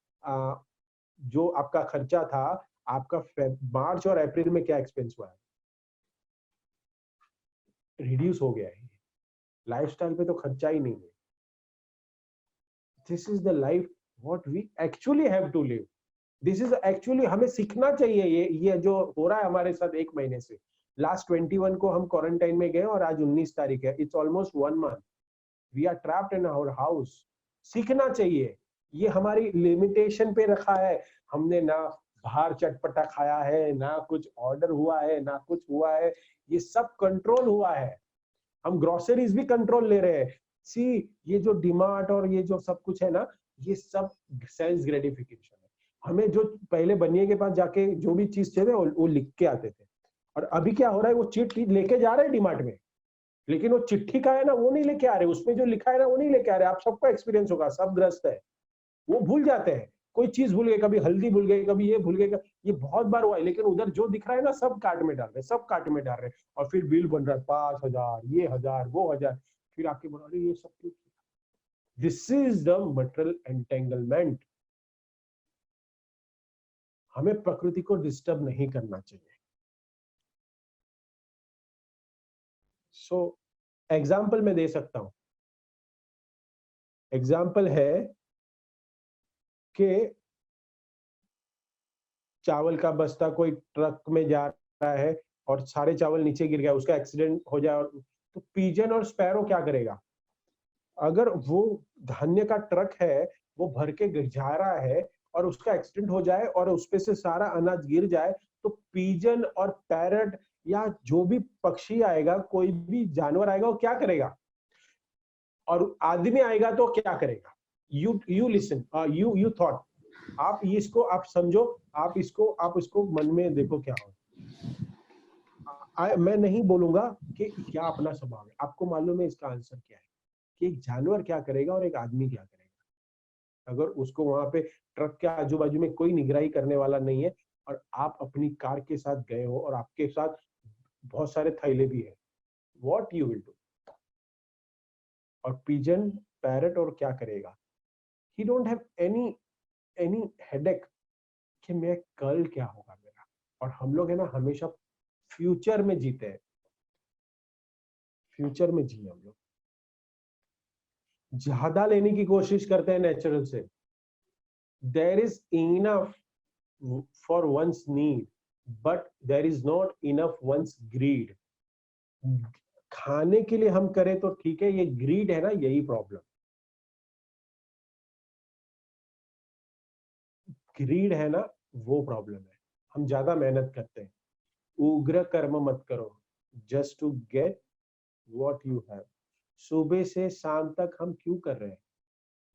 जो आपका खर्चा था, आपका मार्च और अप्रैल में क्या एक्सपेंस हुआ है, रिड्यूस हो गया है। लाइफस्टाइल पे तो खर्चा ही नहीं है। This is the life what we actually have to live. This is actually हमें सीखना चाहिए। ये जो हो रहा है हमारे साथ एक महीने से, लास्ट 21 को हम क्वारंटाइन में गए और आज 19 तारीख है, it's almost 1 month we are trapped in our house. सीखना चाहिए, ये हमारी लिमिटेशन पे रखा है। हमने ना बाहर चटपटा खाया है, ना कुछ ऑर्डर हुआ है, ना कुछ हुआ है, ये सब कंट्रोल हुआ है। हम ग्रोसरीज भी कंट्रोल ले रहे हैं। सी ये जो डिमार्ट और ये जो सब कुछ है ना, ये सब सेल्स ग्रेटिफिकेशन है। हमें जो पहले बनिए के पास जाके जो भी चीज चाहिए वो लिख के आते थे, और अभी क्या हो रहा है, वो चिट्ठी लेके जा रहे हैं डीमार्ट में, लेकिन वो चिट्ठी का है ना वो नहीं लेके आ रहे, उसमें जो लिखा है ना वो नहीं लेके आ रहे। आप सबको एक्सपीरियंस होगा, सब ग्रस्त है, वो भूल जाते हैं, कोई चीज भूल गए, कभी हल्दी भूल गए, कभी ये भूल गए, ये बहुत बार हुआ है, लेकिन उधर जो दिख रहा है ना सब कार्ट में डाल रहे हैं, सब कार्ट में डाल रहे हैं, और फिर बिल बन रहा है 5,000, ये 1,000, वो 1,000, फिर आपके बना रहे ये सब कुछ। This is the material entanglement. हमें प्रकृति को डिस्टर्ब नहीं करना चाहिए। सो एग्जाम्पल मैं दे सकता हूं, एग्जाम्पल है कि चावल का बस्ता कोई ट्रक में जा रहा है और सारे चावल नीचे गिर गया, उसका एक्सीडेंट हो जाए, और तो पिजन और स्पैरो क्या करेगा? अगर वो धान्य का ट्रक है, वो भर के जा रहा है और उसका एक्सीडेंट हो जाए और उसपे से सारा अनाज गिर जाए, तो पिजन और पैरट या जो भी पक्षी आएगा, कोई भी जानवर आएगा, वो क्या करेगा? और आदमी आएगा तो क्या करेगा? यू लिसन, यू थॉट, आप इसको आप समझो, आप इसको मन में देखो क्या हो। मैं नहीं बोलूंगा कि क्या अपना स्वभाव है, आपको मालूम है इसका आंसर क्या है, कि एक जानवर क्या करेगा और एक आदमी क्या करेगा। अगर उसको वहां पे ट्रक के आजू बाजू में कोई निगरानी करने वाला नहीं है, और आप अपनी कार के साथ गए हो और आपके साथ बहुत सारे थैले भी है, व्हाट यू विल डू? और पिजन, पैरट और क्या करेगा? ही डोंट हैव एनी हेडेक कि मैं कल क्या होगा मेरा। और हम लोग है ना हमेशा फ्यूचर में जीते हैं, फ्यूचर में जिए हम लोग, ज्यादा लेने की कोशिश करते हैं नेचुरल से। There is enough for one's need, but there is not enough one's greed. खाने के लिए हम करें तो ठीक है, ये ग्रीड है ना, यही प्रॉब्लम, ग्रीड है ना, वो प्रॉब्लम है। हम ज्यादा मेहनत करते हैं, उग्र कर्म मत करो, just to get what you have. सुबह से शाम तक हम क्यों कर रहे हैं?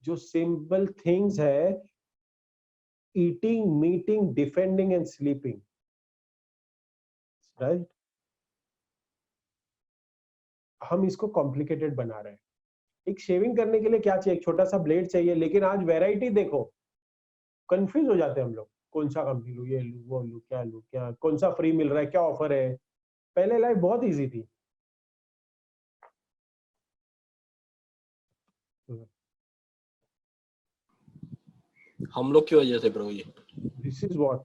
जो सिंपल थिंग्स है, eating, meeting, defending and sleeping, right, हम इसको कॉम्प्लिकेटेड बना रहे हैं। एक शेविंग करने के लिए क्या चाहिए? एक छोटा सा ब्लेड चाहिए, लेकिन आज वैरायटी देखो, कंफ्यूज हो जाते हैं हम लोग, कौन सा कंपनी लूं, ये लूं, वो लूं, क्या लूं, क्या कौन सा फ्री मिल रहा है, क्या ऑफर है। पहले लाइफ बहुत इजी थी। हम लोग की वजह से प्रभु जी, दिस इज व्हाट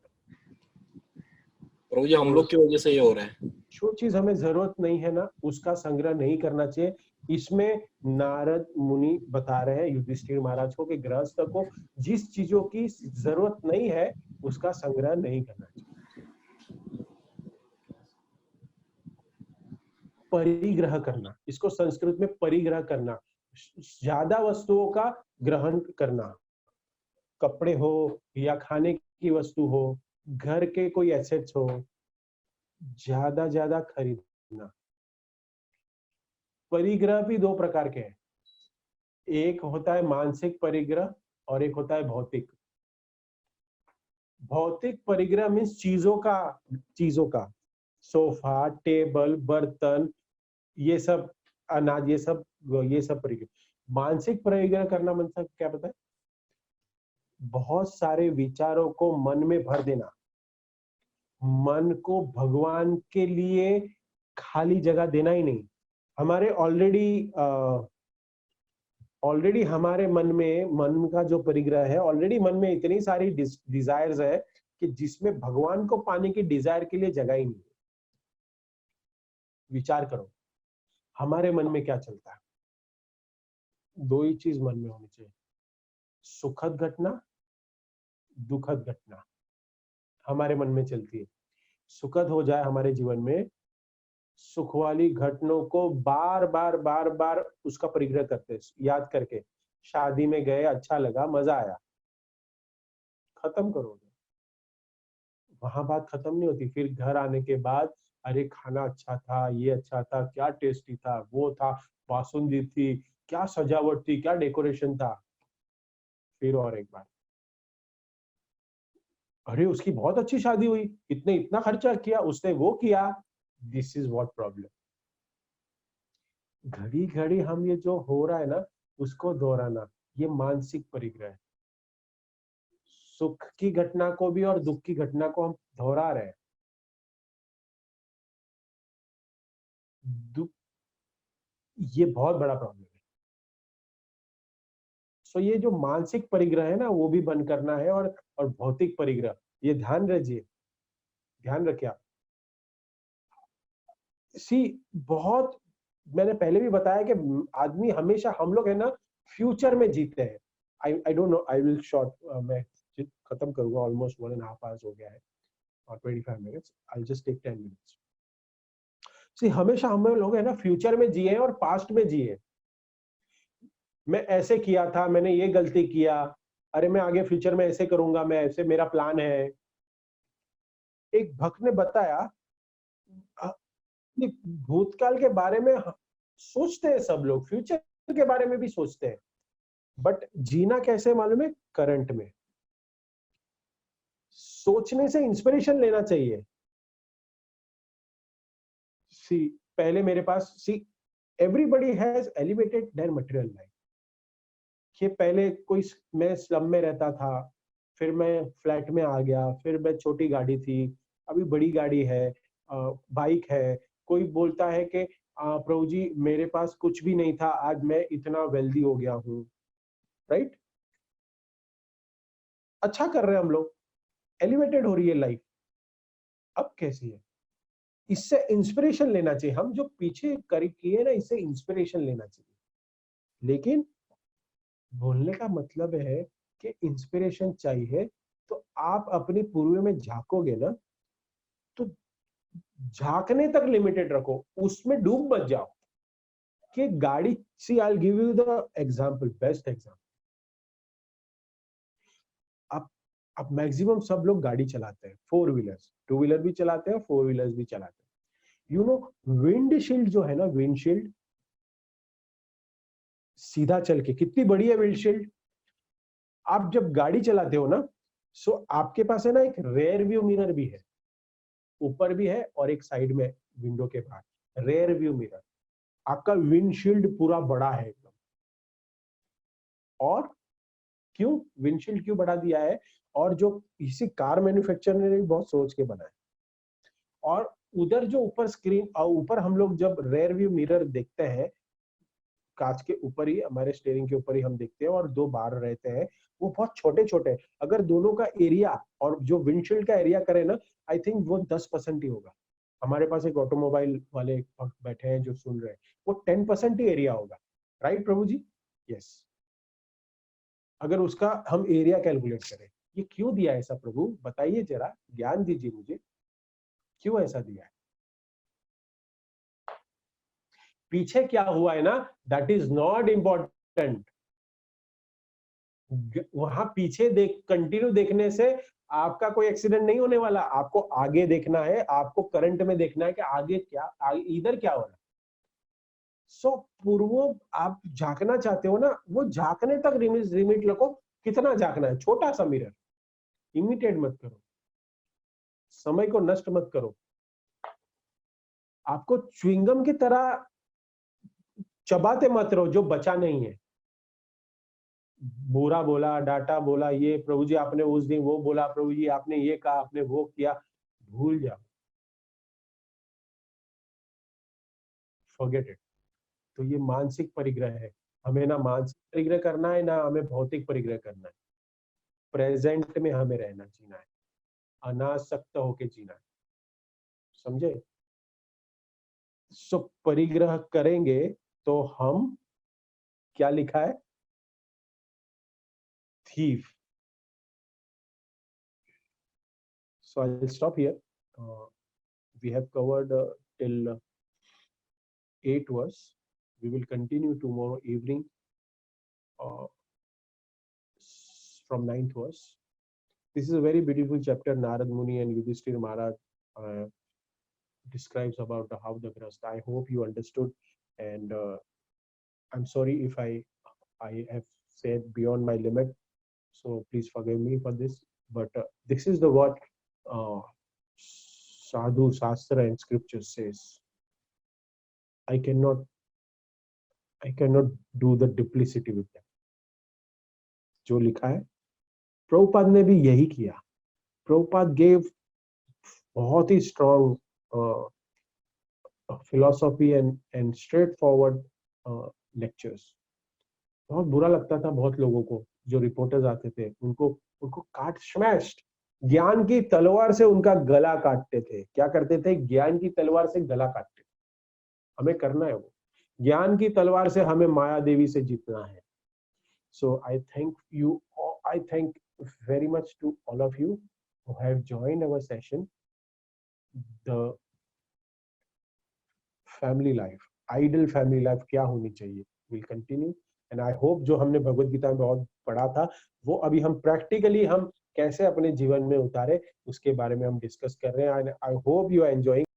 प्रभु जी हम लोग की वजह से ये हो रहा है। जो चीज हमें जरूरत नहीं है ना, उसका संग्रह नहीं करना चाहिए। इसमें नारद मुनि बता रहे हैं युधिष्ठिर महाराज को कि गृहस्थ को जिस चीजों की जरूरत नहीं है उसका संग्रह नहीं करना चाहिए। परिग्रह करना, इसको संस्कृत में परिग्रह करना, ज्यादा वस्तुओं का ग्रहण करना, कपड़े हो या खाने की वस्तु हो, घर के कोई एसेट्स हो, ज्यादा ज्यादा खरीदना। परिग्रह भी दो प्रकार के हैं, एक होता है मानसिक परिग्रह और एक होता है भौतिक। भौतिक परिग्रह मीन्स चीजों का सोफा, टेबल, बर्तन, ये सब अनाज, ये सब परिग्रह। मानसिक परिग्रह करना मतलब क्या पता है? बहुत सारे विचारों को मन में भर देना, मन को भगवान के लिए खाली जगह देना ही नहीं। हमारे ऑलरेडी हमारे मन का जो परिग्रह है, ऑलरेडी मन में इतनी सारी डिजायर्स है कि जिसमें भगवान को पाने की डिजायर के लिए जगह ही नहीं है। विचार करो हमारे मन में क्या चलता है। दो ही चीज मन में होनी चाहिए, सुखद घटना, दुखद घटना हमारे मन में चलती है। सुखद हो जाए हमारे जीवन में, सुख वाली घटनाओं को बार बार बार बार उसका परिग्रह करते हैं, याद करके। शादी में गए, अच्छा लगा, मजा आया, खत्म करोगे, वहां बात खत्म नहीं होती। फिर घर आने के बाद, अरे खाना अच्छा था, ये अच्छा था, क्या टेस्टी था, वो था, बासुंदी थी, क्या सजावट थी, क्या डेकोरेशन था, फिर और एक बार। अरे उसकी बहुत अच्छी शादी हुई, इतने इतना खर्चा किया, उसने वो किया। This is what problem. घड़ी घड़ी हम ये जो हो रहा है ना, उसको दोहराना, ये मानसिक परिग्रह है। सुख की घटना को भी और दुख की घटना को हम दोहरा रहे हैं। दुख, ये बहुत बड़ा प्रॉब्लम है। सो ये जो मानसिक परिग्रह है ना, वो भी बंद करना है। और भौतिक परिग्रह, ये ध्यान रखिए, ध्यान रखिए आप। सी, बहुत, मैंने पहले भी बताया कि आदमी हमेशा, हम लोग है ना, फ्यूचर में जीते हैं। I don't know, I will short, मैं खत्म करूंगा, ऑलमोस्ट 1.5 आवर्स हो गया है, और 25 minutes, I just take 10 minutes. See, हमेशा हम लोग है ना फ्यूचर में जिए और पास्ट में जिए। मैं ऐसे किया था, मैंने ये गलती किया, अरे मैं आगे फ्यूचर में ऐसे करूंगा, मैं ऐसे, मेरा प्लान है। एक भक्त ने बताया, कि भूतकाल के बारे में सोचते हैं सब लोग, फ्यूचर के बारे में भी सोचते हैं, बट जीना कैसे मालूम है? करंट में। सोचने से इंस्पिरेशन लेना चाहिए। सी, पहले मेरे पास, see, everybody has elevated their material life. कि पहले कोई, मैं स्लम में रहता था, फिर मैं फ्लैट में आ गया, फिर मैं छोटी गाड़ी थी, अभी बड़ी गाड़ी है, बाइक है। कोई बोलता है कि प्रभु जी मेरे पास कुछ भी नहीं था, आज मैं इतना वेल्दी हो गया हूँ। राइट? अच्छा कर रहे हैं हम लोग, एलिवेटेड हो रही है लाइफ। अब कैसी है? इससे इंस्पिरेशन लेना चाहिए। हम जो पीछे कर किए ना, इससे इंस्पिरेशन लेना चाहिए। लेकिन बोलने का मतलब है कि इंस्पिरेशन चाहिए, तो आप अपनी पूर्व में झांकोगे ना, तो झांकने तक लिमिटेड रखो, उसमें डूब मत जाओ। कि गाड़ी, see, I will give you the example, best example. अब मैक्सिमम सब लोग गाड़ी चलाते हैं, फोर व्हीलर्स, टू व्हीलर भी चलाते हैं, फोर व्हीलर्स भी चलाते हैं। यू नो, विंडशील्ड जो है ना, विंडशील्ड, सीधा चल के कितनी बड़ी है विंडशील्ड। आप जब गाड़ी चलाते हो ना, सो आपके पास है ना एक रेयर व्यू मिरर भी है, ऊपर भी है और एक साइड में, विंडो के बाहर रेयर व्यू मिरर। आपका विंडशील्ड पूरा बड़ा है एकदम। और क्यों विंडशील्ड क्यों बढ़ा दिया है? और जो इसी कार मैन्युफैक्चरर ने भी बहुत सोच के बनाया। और उधर जो ऊपर स्क्रीन, और ऊपर हम लोग जब रेयर व्यू मिरर देखते हैं, कांच के ऊपर ही, हमारे स्टीयरिंग के ऊपर ही हम देखते हैं, और दो बार रहते हैं, वो बहुत छोटे छोटे। अगर दोनों का एरिया और जो विंडशील्ड का एरिया करे ना, आई थिंक वो 10% ही होगा। हमारे पास एक ऑटोमोबाइल वाले बैठे हैं जो सुन रहे हैं, वो 10% ही एरिया होगा। राइट प्रभु जी? यस। अगर उसका हम एरिया कैलकुलेट करें, ये क्यों दिया है ऐसा प्रभु? बताइए जरा, ज्ञान दीजिए मुझे, क्यों ऐसा दिया है? पीछे क्या हुआ है ना, दैट इज नॉट इम्पोर्टेंट। वहां पीछे देख, कंटिन्यू देखने से आपका कोई एक्सीडेंट नहीं होने वाला। आपको आगे देखना है, आपको करंट में देखना है कि आगे क्या, इधर क्या हो रहा है। सो पूर्व आप झांकना चाहते हो ना, वो झांकने तक लिमिट रखो। कितना झांकना है? छोटा सा मिरर। इमिटेट मत करो, समय को नष्ट मत करो। आपको च्युइंगम की तरह चबाते मत रहो जो बचा नहीं है। बुरा बोला, डाटा बोला, ये प्रभु जी आपने उस दिन वो बोला, प्रभु जी आपने ये कहा, आपने वो किया, भूल जाओ, फॉरगेट इट। तो ये मानसिक परिग्रह है। हमें ना मानसिक परिग्रह करना है, ना हमें भौतिक परिग्रह करना है। प्रेजेंट में हमें रहना, जीना है, अनासक्त होके जीना है। समझे? सो परिग्रह करेंगे तो हम, क्या लिखा है? Thief. So I'll stop here. We have covered till 8 verse. We will continue tomorrow evening uh, from 9th verse. This is a very beautiful chapter. Narad Muni and Yudhishthir Maharaj uh, describes about how the Grasta. I hope you understood, and I'm sorry if I have said beyond my limit. So please forgive me for this. but this is the what Sadhu Shastra and Scripture says. I cannot do the duplicity with them. जो लिखा है प्रभुपाद ने भी यही किया. Prabhupada gave बहुत ही strong philosophy and straightforward lectures. बहुत बुरा लगता था बहुत लोगों को जो रिपोर्टर्स आते थे, उनको काट स्मैश्ड, ज्ञान की तलवार से उनका गला काटते थे. क्या करते थे? ज्ञान की तलवार से गला काटते. हमें करना है वो. ज्ञान की तलवार से हमें माया देवी से जीतना है. So I thank very much to all of you who have joined our session. The family life, ideal family life क्या होनी चाहिए, will continue. And I hope जो हमने भगवत गीता में बहुत पढ़ा था वो अभी हम प्रैक्टिकली हम कैसे अपने जीवन में उतारे उसके बारे में हम डिस्कस कर रहे हैं. I hope you are enjoying.